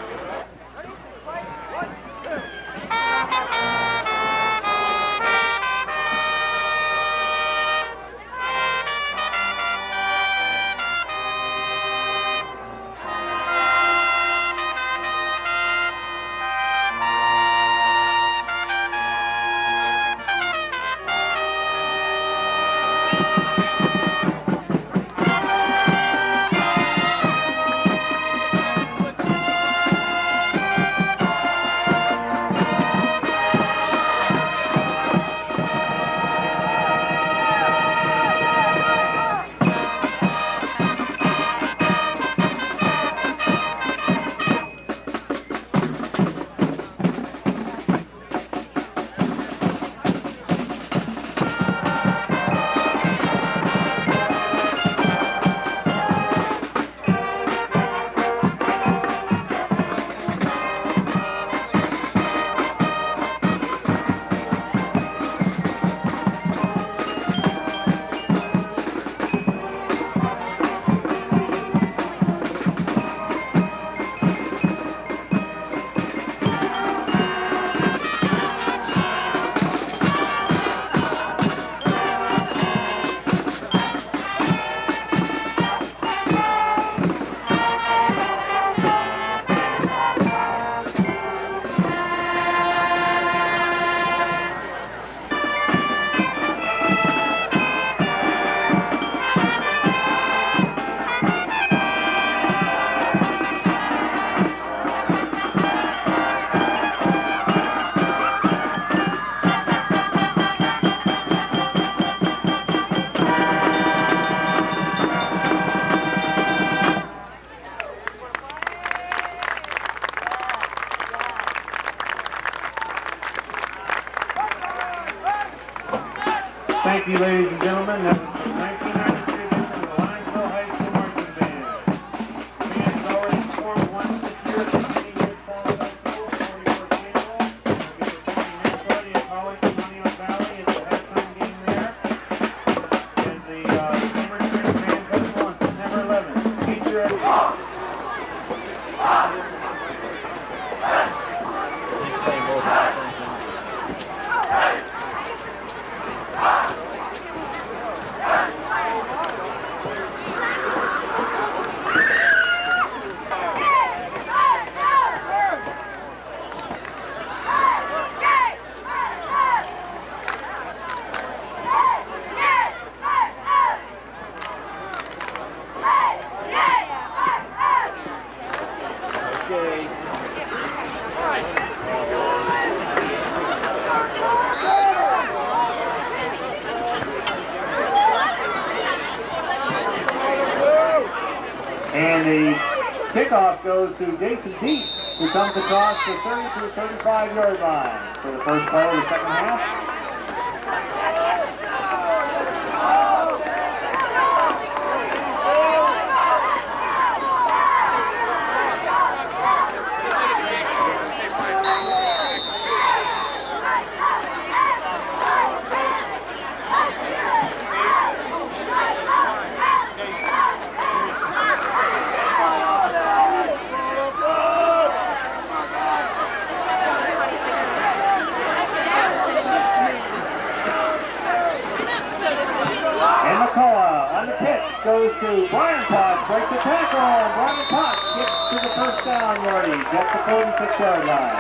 Thank you, ladies and gentlemen. That was the 1993 edition of the Linesville High School Marching Band. The band has already performed once this year at the Conneaut Falls High School, 41st annual. They'll be performing next Friday at College in Conneaut Valley at the halftime game there. And the Summer Spring Band Festival on September 11th. Feature and the kickoff goes to Jason Deep, who comes across the 30 to 35-yard line for the first play of the second half. Goes to Brian Potts, breaks the tackle, and Brian Potts gets to the first down yardage at the 46-yard line.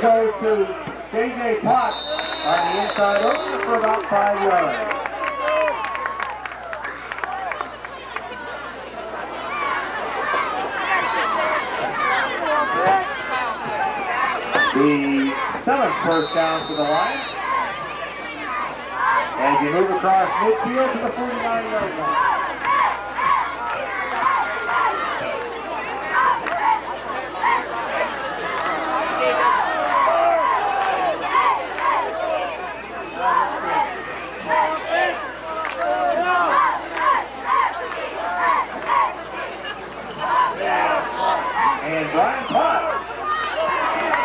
goes to J.J. Potts on the inside opener for about 5 yards. The 7th first down for the Lions. As you move across midfield to the 49-yard line. And Brian Potts.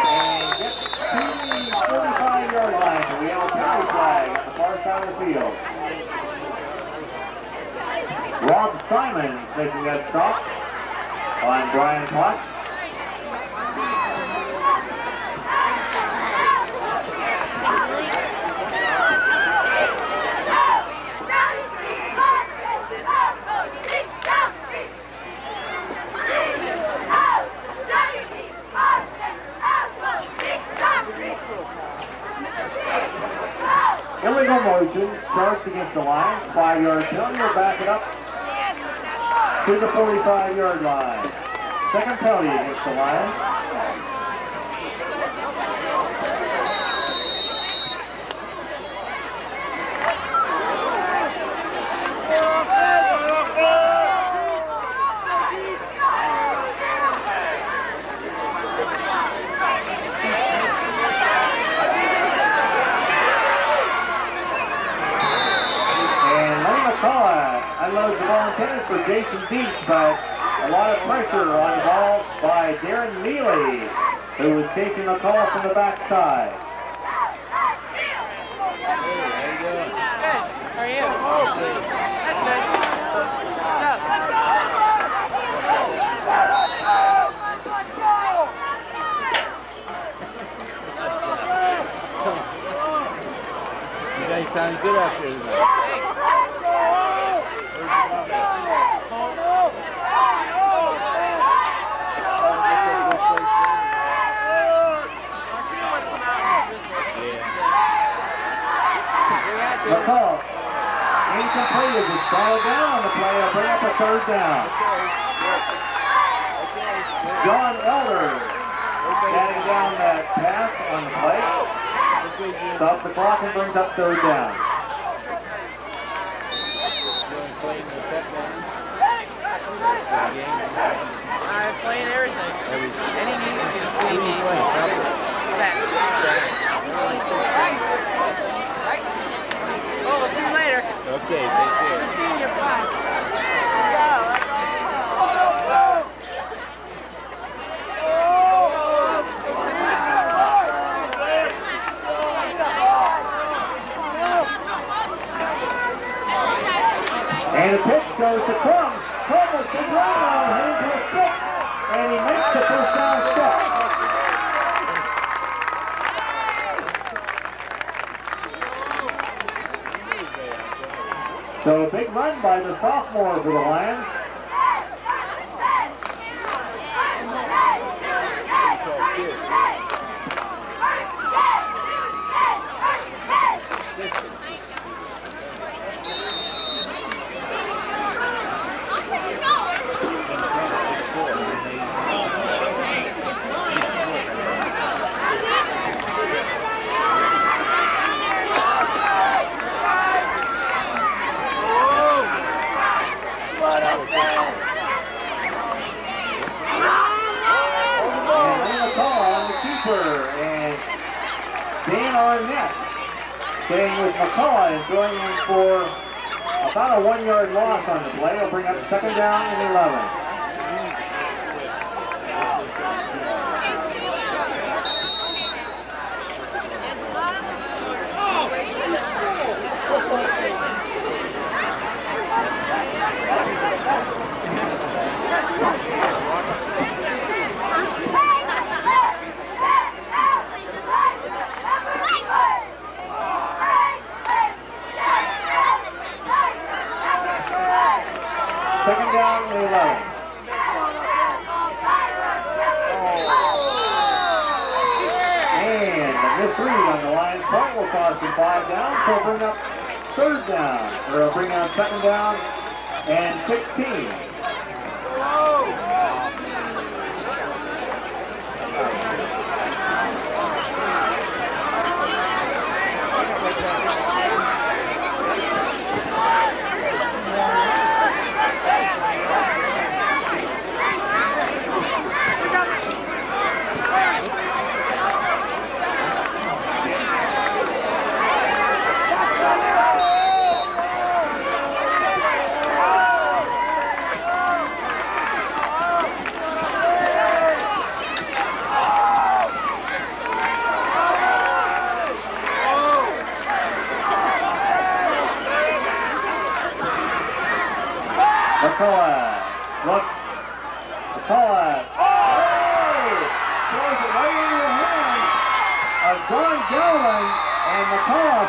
And gets to the 45-yard line. And we have a penalty flag on the far side of the field. Rob Simon taking that stop on Brian Potts. Illegal motion charged against the Lions. 5-yard penalty. We'll back it up to the 45-yard line. Second penalty against the Lions. Unloads the ball intended for Jason Deach, but a lot of pressure on the ball by Darren Neely, who was taking the call from the backside. How are you? That's good. What's up? You guys sound good out there tonight. McCall, incompleted, just battled down on the play, will bring up a third down. John Elder batting down that pass on the play, stops the clock and brings up third down. I'm playing everything. Any music you see me. Oh, we'll see you later. Okay, take care. Good seeing you. Bye. And the pitch goes to Crum. Crum is the ground, heading to a stick, and he makes the first down step. So a big run by the sophomore for the Lions. Staying with McCall and throwing in for about a 1-yard loss on the play. Will bring up second down and 11. Second down and 11. on the Lions part will cost them 5 down, so bring up third down, or bring out second down and 16.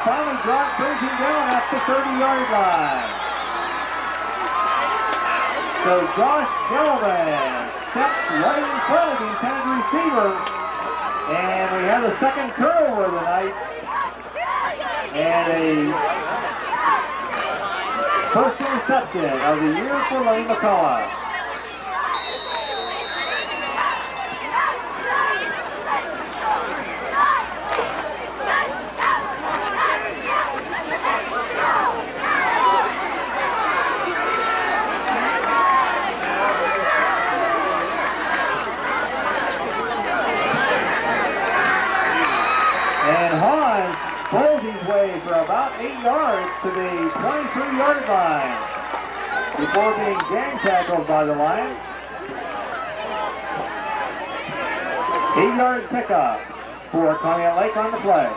Finally brings him down at the 30-yard line. So Josh Gelman steps right in front of the intended receiver. And we have the second turnover of the night. And a first interception of the year for Lane McCullough. Pulls his way for about 8 yards to the 23-yard line before being gang tackled by the Lions. 8-yard pickup for Conneaut Lake on the play.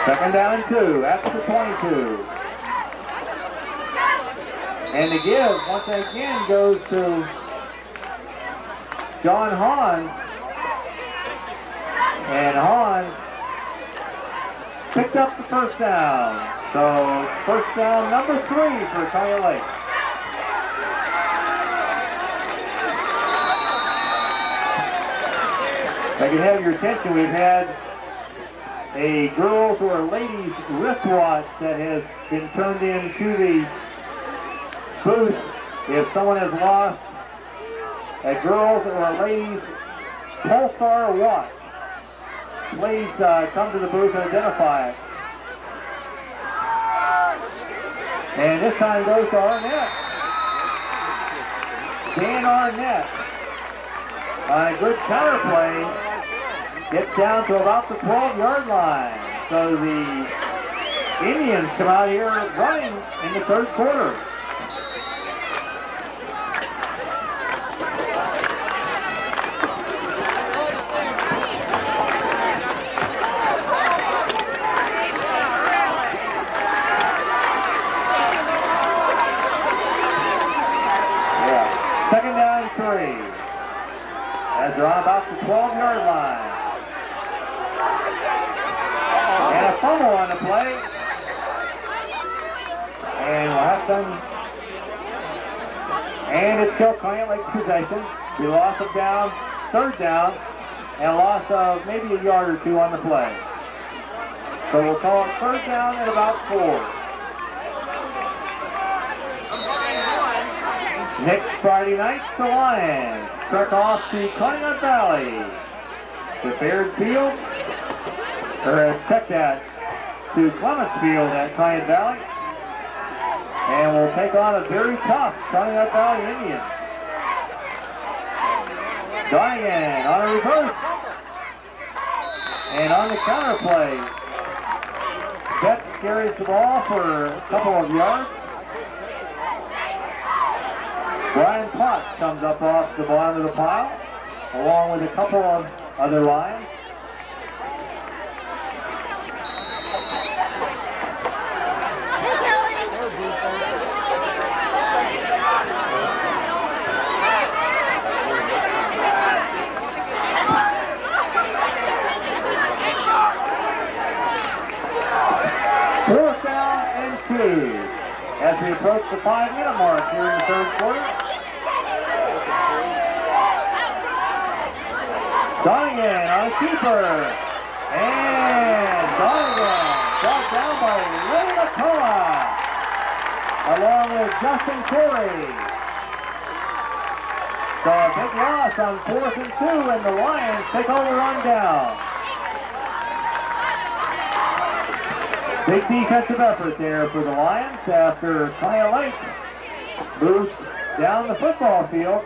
Second down and 2 after the 22. And the give, once again, goes to John Hahn. And Hahn picked up the first down. So, first down number 3 for Conneaut Lake. If I can have your attention, we've had a girls' or ladies' wristwatch that has been turned into the booth. If someone has lost a girls' or a ladies' Pulsar watch, please come to the booth and identify it. And this time goes to Arnett. Dan Arnett, on a good counter play, gets down to about the 12-yard line. So the Indians come out here running in the third quarter. Second down and 3. As they're on about the 12-yard line. And a fumble on the play. And we'll have some. And it's still Conneaut Lake possession. We lost of down, third down, and a loss of maybe a yard or 2 on the play. So we'll call it third down at about 4. Next Friday night, the Lions trek off to Conneaut Valley, to Baird Field, or check that, to Clements Field at Conneaut Valley, and we'll take on a very tough Conneaut Valley Indians. Donegan on a reverse, and on the counter play, Betts carries the ball for a couple of yards. Brian Potts comes up off the bottom of the pile, along with a couple of other Lions. Fourth down and 2. 22 as we approach the 5-minute mark here in the third quarter. Donegan on a keeper. And Donegan brought down by Ray McCullough along with Justin Corey. So a big loss on 4th and 2, and the Lions take over on down. Big defensive effort there for the Lions after Conneaut Lake moves down the football field.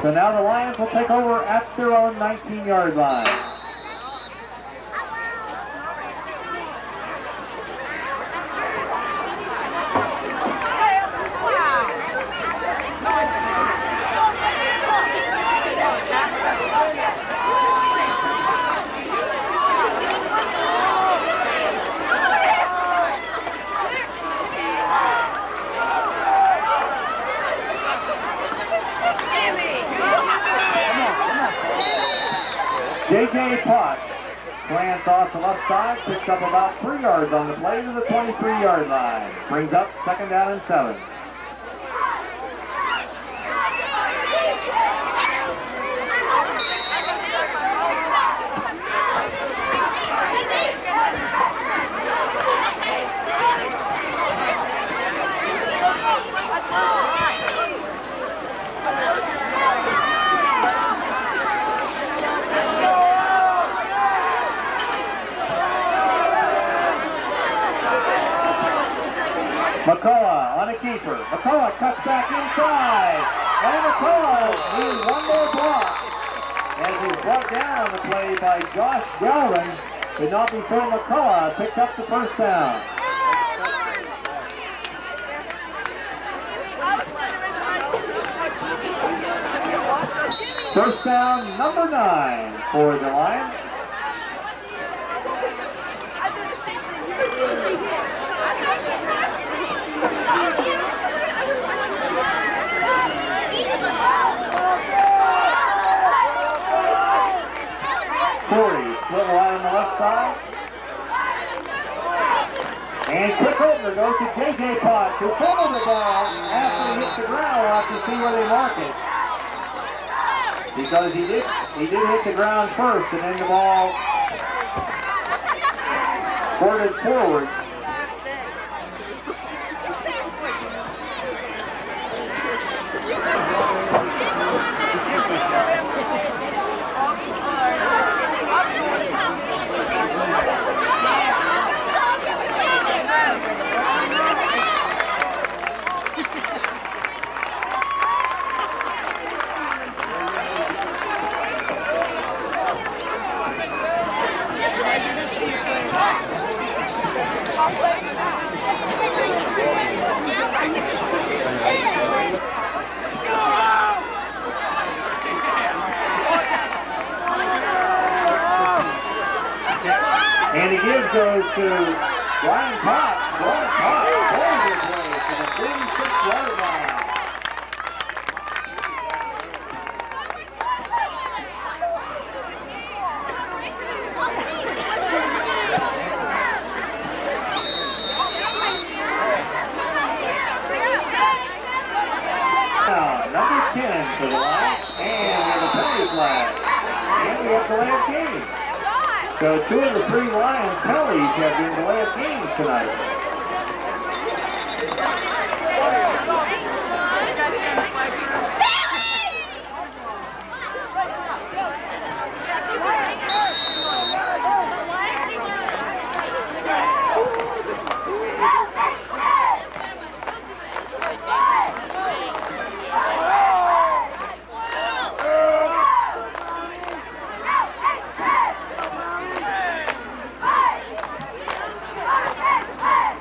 So now the Lions will take over at their own 19-yard line. J.J. Potts slants off the left side, picks up about 3 yards on the play to the 23-yard line. Brings up 2nd down and 7. McCullough on a keeper. McCullough cuts back inside. And McCullough needs one more block. As he's brought down on the play by Josh Galvin. Did not before McCullough picked up the first down. First down, number 9 for the Lions. Corey, split wide on the left side. And quick opener goes to J.J. Potts, who fumbled the ball after he hit the ground. We'll have to see where they mark it. Because he did hit the ground first, and then the ball squirted forward. And the give goes to Brian Potts. Brian Potts pulls his way to the 36-yard line. Now, number 10 for the line, and we have a penalty flag. And we have delay of game. So 2 of the 3 Lions penalties have been delay of games tonight.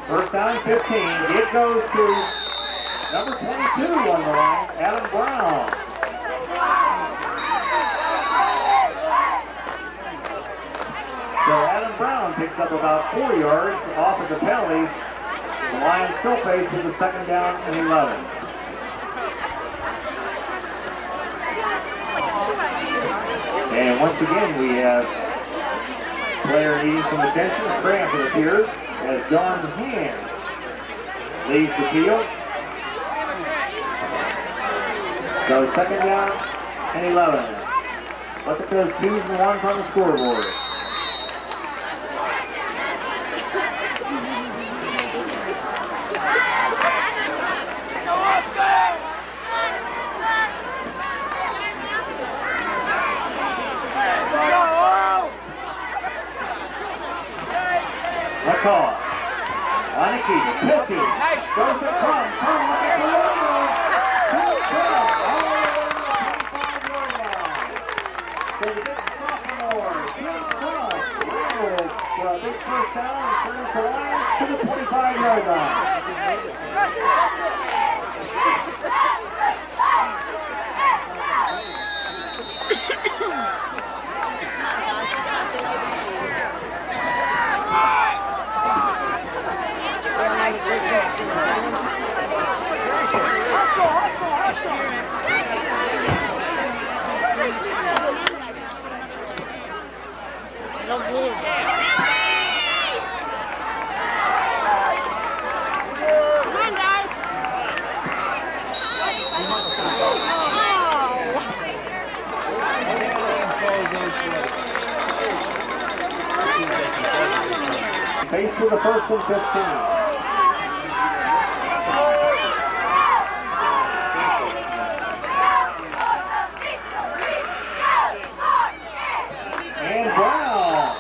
First down 15. It goes to number 22 on the line, Adam Brown. So Adam Brown picks up about 4 yards off of the penalty. The Lions still face with a 2nd down and 11. And once again we have player needing some attention. Cramp, it appears, as John Hand leaves the field. So second down and 11. Look at those 2s and 1s on the scoreboard. McCall. On the key. Pilkey. Goes to Crum. Crum looking for Logo. Crum. All the way to the 25-yard line. So the big sophomore, Jim Crum, rivals for a big first down and turns the Lions to the 25-yard line. Face to the first and 15. And Brown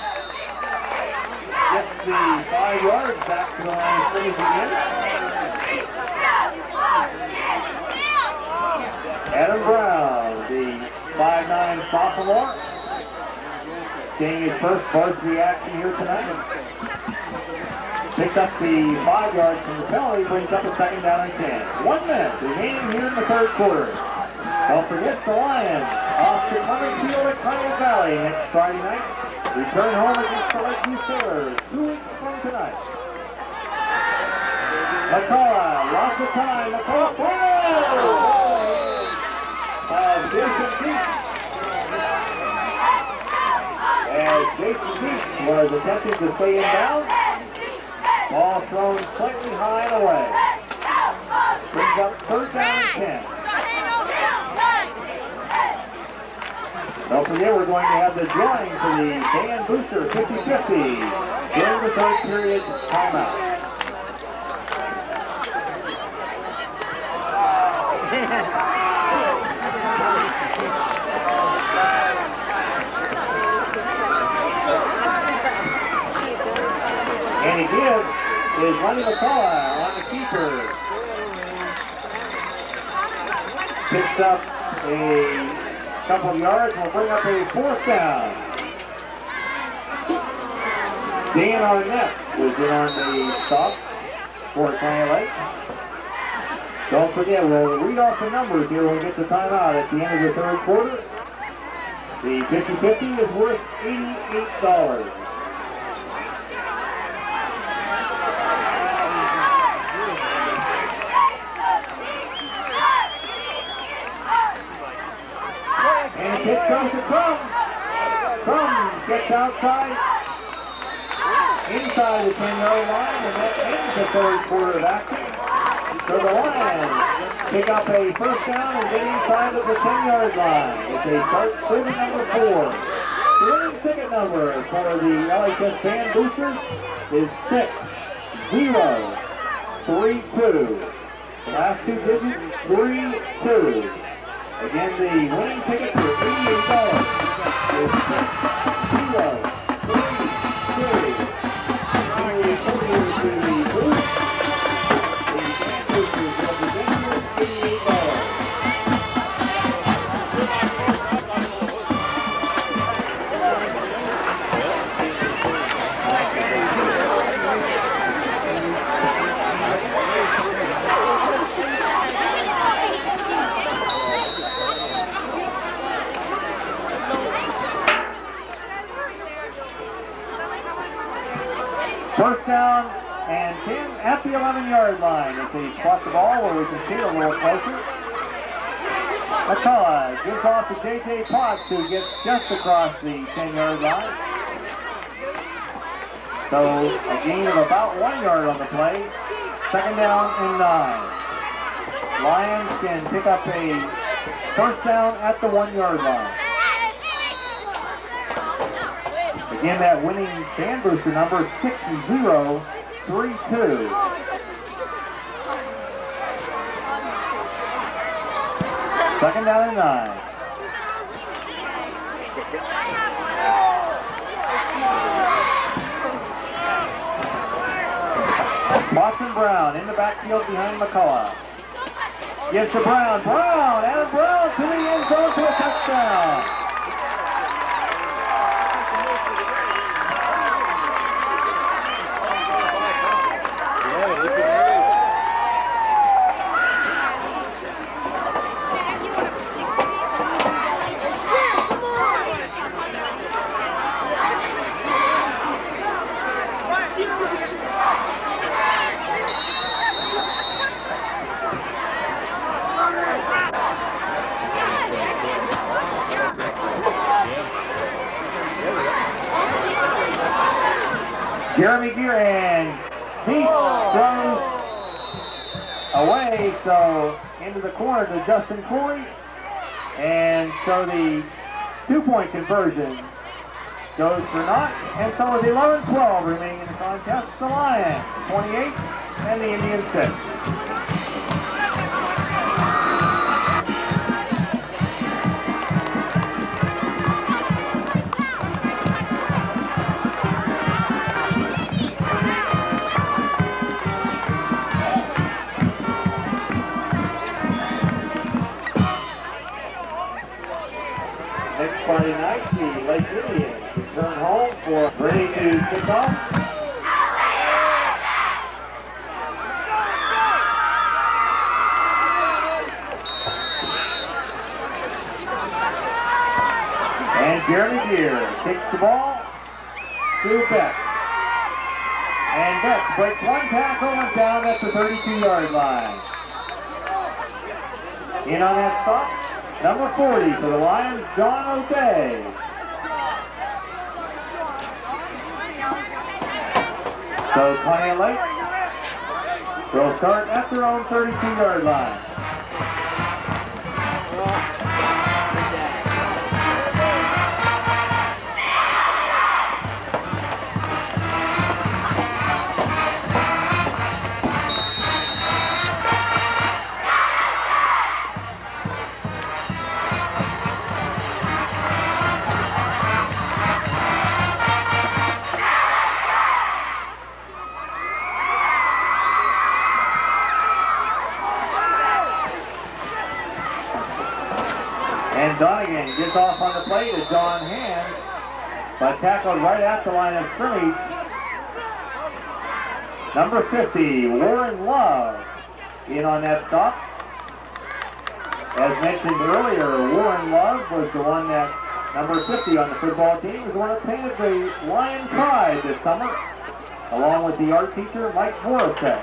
gets the 5 yards back to the line of scrimmage again. Adam Brown, the 5'9" sophomore, getting his first varsity action here tonight. Picked up the 5 yards from the penalty, brings up a second down and 10. 1 minute remaining here in the third quarter. Don't forget the Lions off to Clement Field at Conneaut Valley next Friday night. Return home against the Lakeview Sailors 2 weeks from tonight. McCullough, lots of time. McCullough, Jason Peake. As Jason Peake was attempting to stay in bounds, ball thrown slightly high and away. Brings up third down and 10. Don't forget we're going to have the drawing for the band booster 50-50 during the third period timeout. And he gives is Lenny McCullough on the keeper. Picks up a couple of yards and will bring up a fourth down. Dan Arnett was in on the stop for Conneaut Lake. Don't forget, we'll read off the numbers here when we get to timeout at the end of the third quarter. The 50-50 is worth $88. And the kick goes to Crum. Crum gets outside, inside the 10-yard line, and that ends the third quarter of action. So the Lions pick up a first down and get inside of the 10-yard line as they start serving number 4. The winning ticket number for the LHS Band Boosters is 6032. The last 2 digits, 32. Again, the winning ticket for $88 is 6032. To the booth. First down and 10 at the 11-yard line as they spot the ball where we can see it a little closer. McCullough gives off to J.J. Potts who gets just across the 10-yard line. So a gain of about 1 yard on the play. Second down and 9. Lions can pick up a first down at the 1-yard line. Again, that winning fan booster number is 6032. Second down and 9. Boston Brown in the backfield behind McCullough. Gives to Brown. Adam Brown to the end zone to a touchdown. Jeremy Gearan deep throws away, so into the corner to Justin Corey. And so the 2-point conversion goes for naught. And so with 11-12 remaining in the contest, the Lions 28 and the Indians 6. Friday night, the Lake Indians return home for ready to kick off. And Jeremy Gear kicks the ball to Beck. And Beck breaks one tackle and down at the 32-yard line. In on that stop, number 40 for the Lions, John O'Day. So Conneaut Lake will start at their own 32-yard line. And Donegan gets off on the play to John Hand, but tackled right at the line of scrimmage. Number 50, Warren Love, in on that stop. As mentioned earlier, Warren Love was the one that, number 50 on the football team, was the one that painted the Lion Pride this summer, along with the art teacher, Mike Morissette.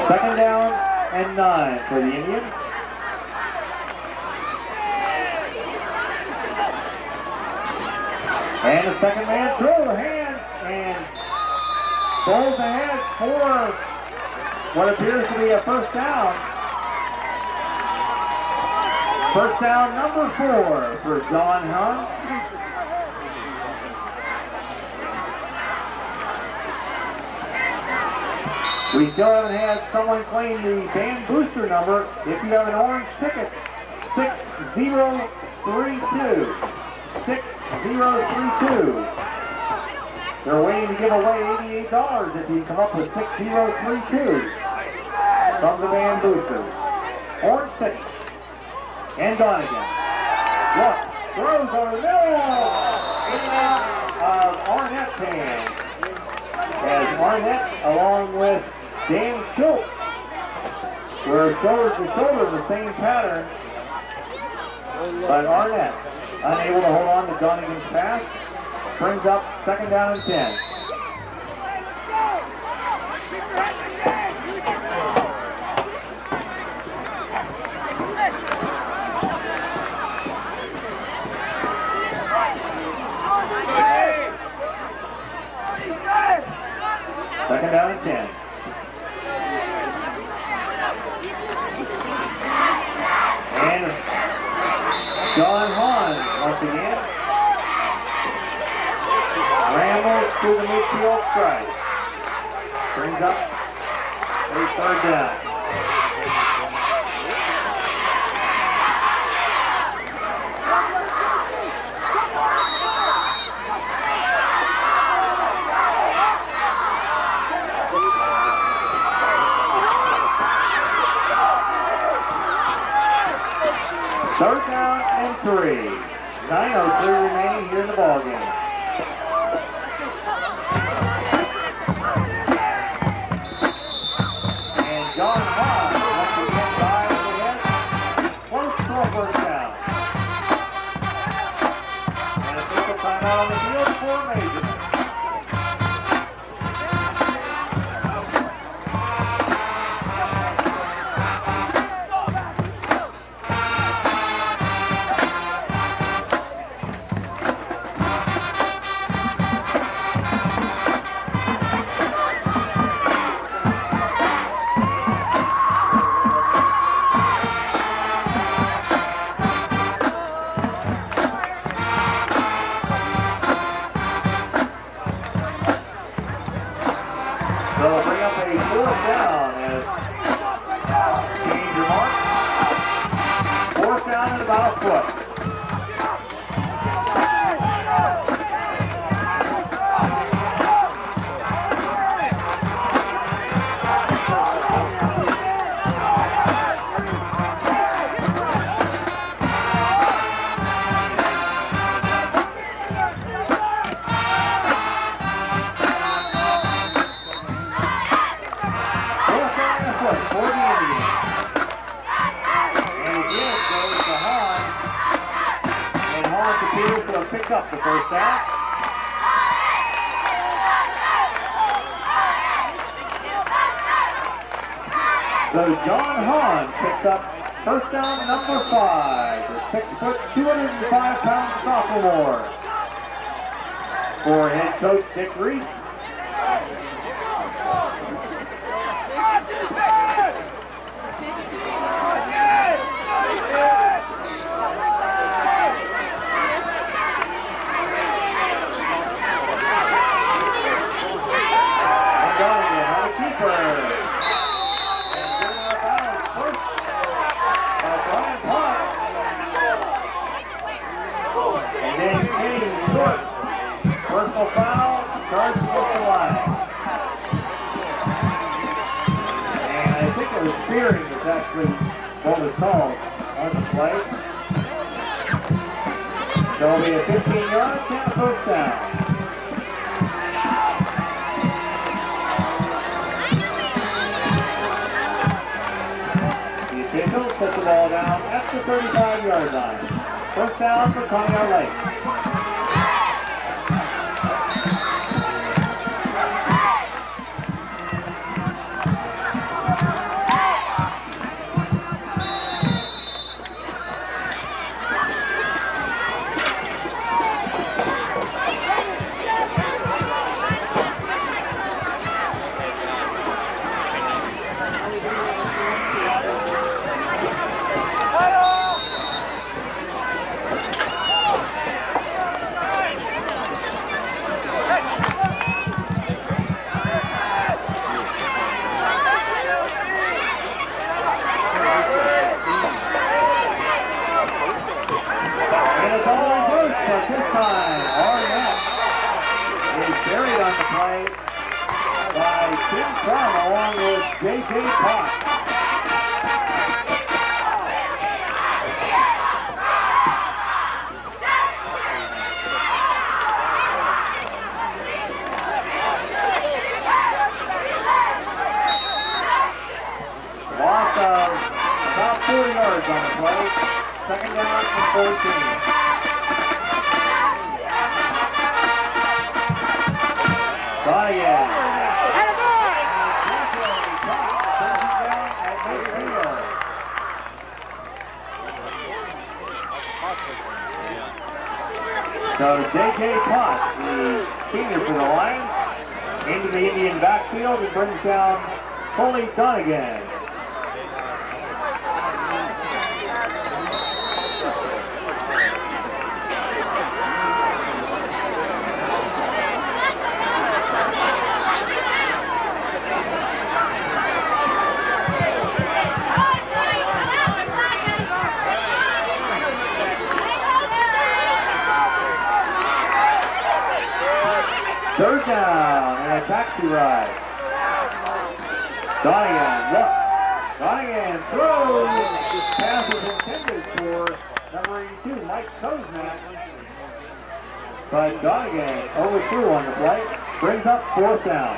Second down and 9 for the Indians. And the second man throws a hand and bowls ahead for what appears to be a first down. First down number 4 for John Hunt. We still haven't had someone claim the band booster number. If you have an orange ticket, 6032. 6032. They're waiting to give away $88 if you come up with 6032 from the band boosters. Orange ticket. And Donegan. Look, throws over the middle. In and out of Arnett's hand. As Arnett, along with Dan Schultz, were shoulder to shoulder in the same pattern, but Arnett, unable to hold on to Donegan's pass, brings up second down and 10. to the midfield strike. Brings up a third down. Third down and 3. 9:03 remaining here in the ballgame. And John Hahn once again dives ahead, close to a first down. And a single timeout on the field for measurement. They'll bring up a fourth down as change your mark. Fourth down and about a foot. For the Indians. And again goes to Hahn. And Hahn appears to have picked up the first down. So John Hahn picks up first down number 5. The 6-foot, 205-pound sophomore. For head coach Dick Reese. Personal foul, charged against the line. And I think it was spearing was actually what was called on the play. So it'll be a 15-yard and a first down. The official puts the ball down at the 35-yard line. First down for Conneaut Lake. Along with J.J. Potts. Loss of about 40 yards on the play. Second down and 14. Try again. So J.K. Potts, the senior for the Lions, into the Indian backfield and brings down Foley Donegan. taxi ride. Donegan, look. Donegan throws. This pass is intended for number 82, Mike Kozmak. But Donegan overthrew on the play. Brings up 4th down.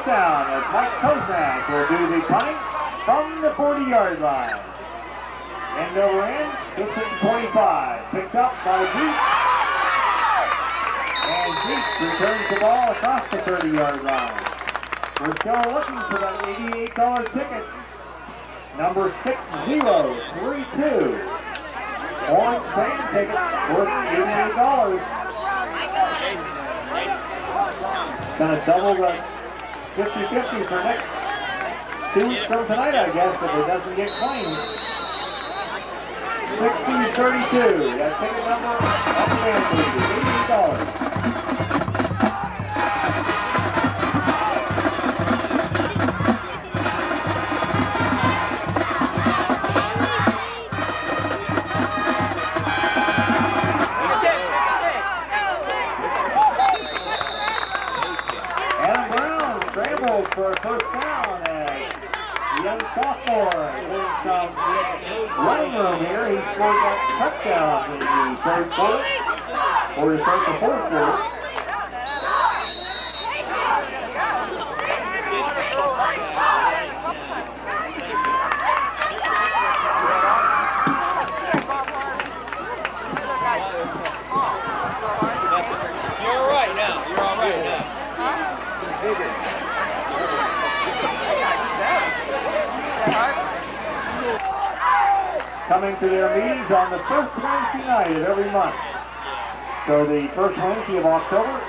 Down as Mike Kozmak will do the punting from the 40-yard line. End over end, hits it to 25. Picked up by Deep. And Deep returns the ball across the 30-yard line. We're still looking for that $88 ticket. Number 6032. Orange fan ticket worth $88. Gonna double the 50-50 for next 2 weeks from tonight, I guess, if it doesn't get claimed. 6032. That ticket number up again, $88. For a first down as the young sophomore in some running room here. He scored that touchdown in the 3rd quarter, or the 3rd to 4th quarter. You're all right now. You're all right now. Coming to their meetings on the first Wednesday night of every month. So the first Wednesday of October.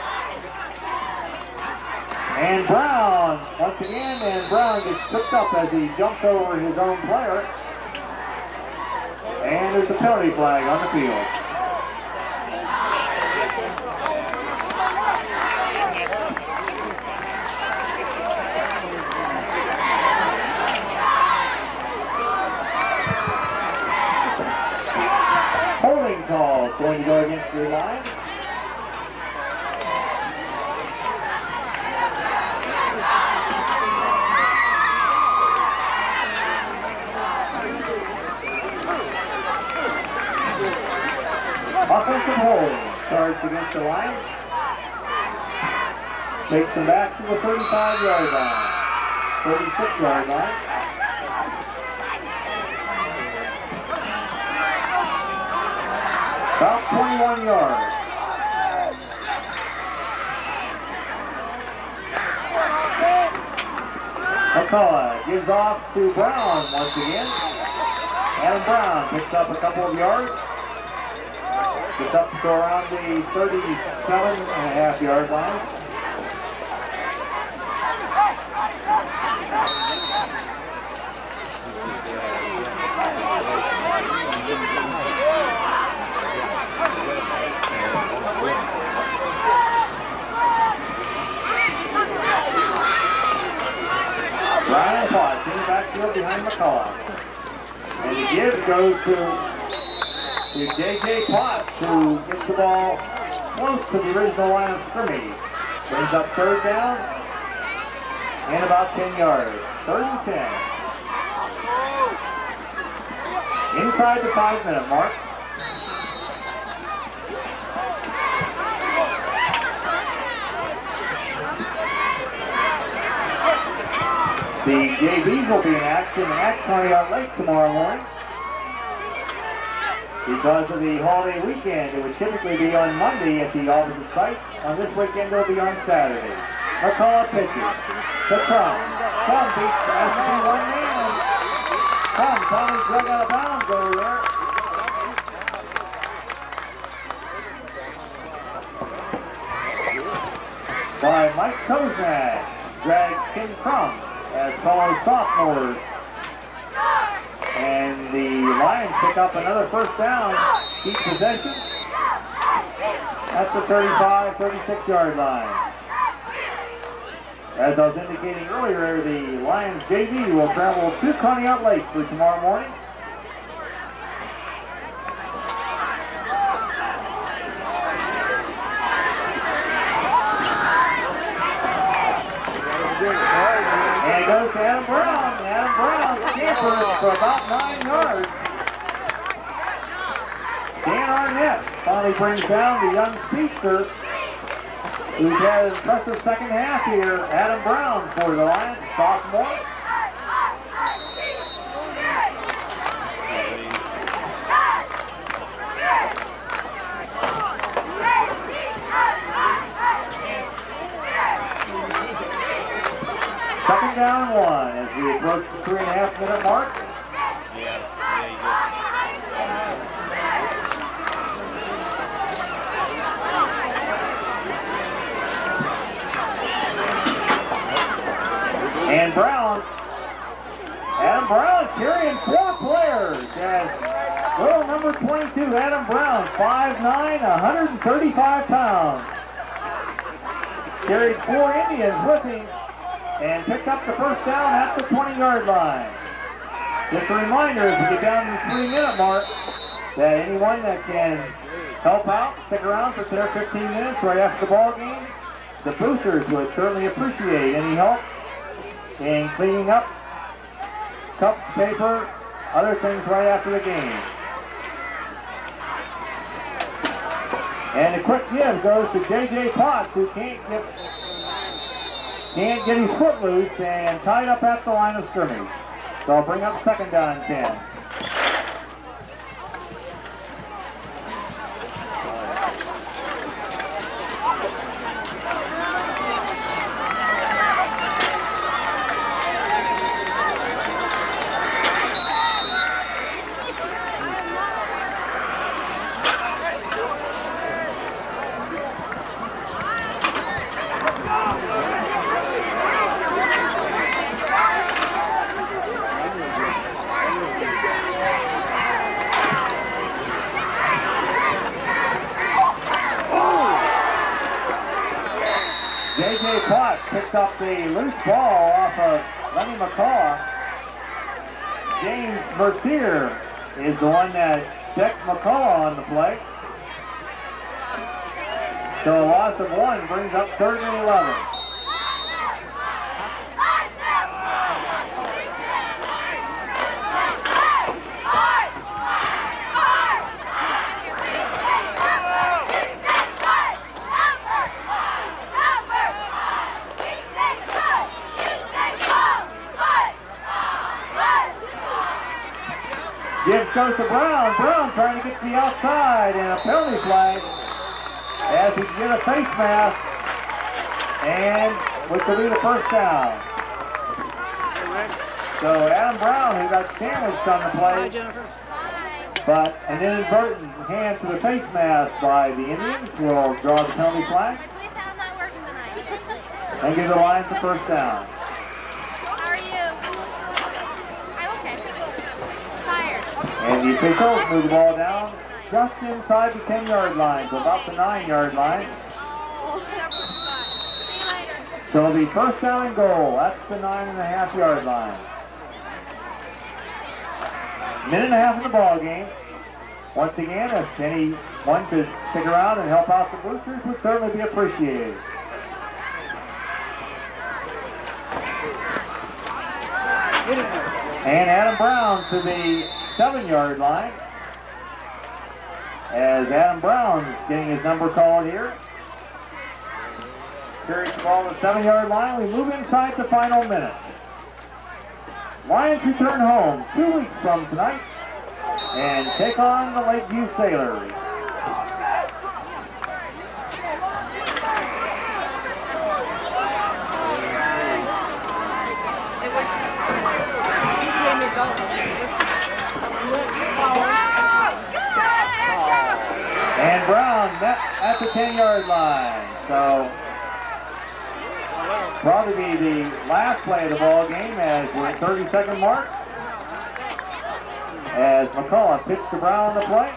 And Brown, once again, and Brown gets tripped up as he jumps over his own player. And there's a penalty flag on the field. Call going to go against the Lions. Offensive holding charged against the Lions. Takes them back to the 35-yard line, 36-yard line. About 21 yards. McCullough gives off to Brown once again. Adam Brown picks up a couple of yards. Gets up to around the 37.5-yard line. Ryan Potts in the backfield behind McCullough. And the give goes to J.J. Potts, who gets the ball close to the original line of scrimmage. Brings up 3rd down and about 10 yards. 3rd and 10. Inside the 5-minute mark. The JVs will be in action at Conneaut Lake tomorrow morning. Because of the holiday weekend, it would typically be on Monday at the opposite site. On this weekend, it'll be on Saturday. McCullough pitches to Crum. Crum beats the SB one man. Crum finally drug out of bounds over there. By Mike Kozmak. drags King Crum as fellow sophomores. And the Lions pick up another first down, keep possession at the 35, 36-yard line. As I was indicating earlier, the Lions JV will travel to Conneaut Lake for tomorrow morning. And it goes to Adam Brown. Adam Brown scampers for about 9 yards. Dan Arnett finally brings down the young speedster who's had an impressive second half here. Adam Brown for the Lions, sophomore. Second down and 1 as we approach the 3.5-minute mark. And Brown, Adam Brown carrying 4 players as little number 22, Adam Brown, 5'9", 135 pounds. Carried 4 Indians with him and picked up the first down at the 20-yard line. Just a reminder, as we get down to the 3-minute mark, that anyone that can help out, stick around for 10 or 15 minutes right after the ball game, the boosters would certainly appreciate any help in cleaning up cups, paper, other things right after the game. And a quick give goes to J.J. Potts, who can't get his foot loose and tied up at the line of scrimmage. So I'll bring up second down and 10. J.J. Potts picked up the loose ball off of Lenny McCaw. James Mercier is the one that checked McCaw on the play. So a loss of 1 brings up 3rd and 11. Gibbs goes to Brown. Brown trying to get to the outside, and a penalty flag as he can get a face mask, and which will be the first down. So Adam Brown, who got sandwiched on the play, but an inadvertent hand to the face mask by the Indians will draw the penalty flag and give the Lions the first down. How are you? I'm okay. Tired. And the officials move the ball down just inside the 10-yard line, so about the 9-yard line. See you later. So it'll be first down and goal. That's the 9.5-yard line. Minute and a half in the ball game. Once again, if anyone could stick around and help out the boosters, would certainly be appreciated. And Adam Brown to the 7-yard line. As Adam Brown is getting his number called here. Carries the ball to the 7-yard line. We move inside the final minute. Lions return home 2 weeks from tonight and take on the Lakeview Sailors. And Brown met at the 10-yard line. So Probably be the last play of the ball game as we're at 30-second mark. As McCullough pitched to Brown on the play.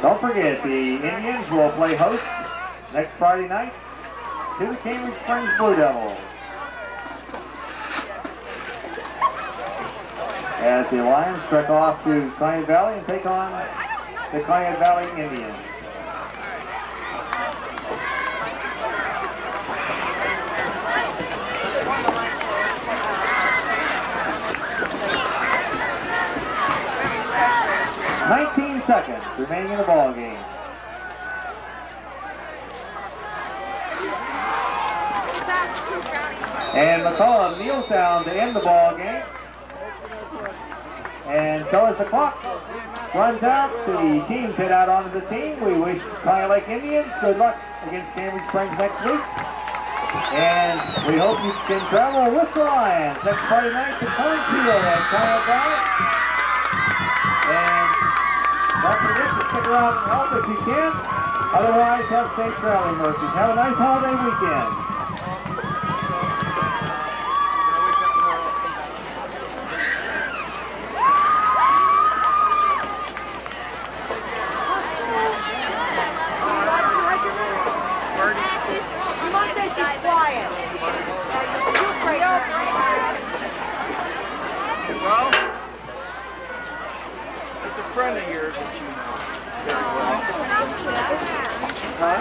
Don't forget, the Indians will play host next Friday night to the Cambridge Springs Blue Devils. As the Lions trek off to Conneaut Valley and take on the Conneaut Valley Indians. Seconds remaining in the ball game. And McCullough kneels down to end the ball game. And so as the clock runs out, the teams head out onto the team. We wish Conneaut Lake Indians good luck against Cambridge Springs next week. And we hope you can travel with the Lions next Friday night to Cornfield at Conneaut Valley. And don't forget to stick around and help if you can. Otherwise, have safe traveling, mercies. Have a nice holiday weekend. Well, it's a friend of yours that you know very well. Huh?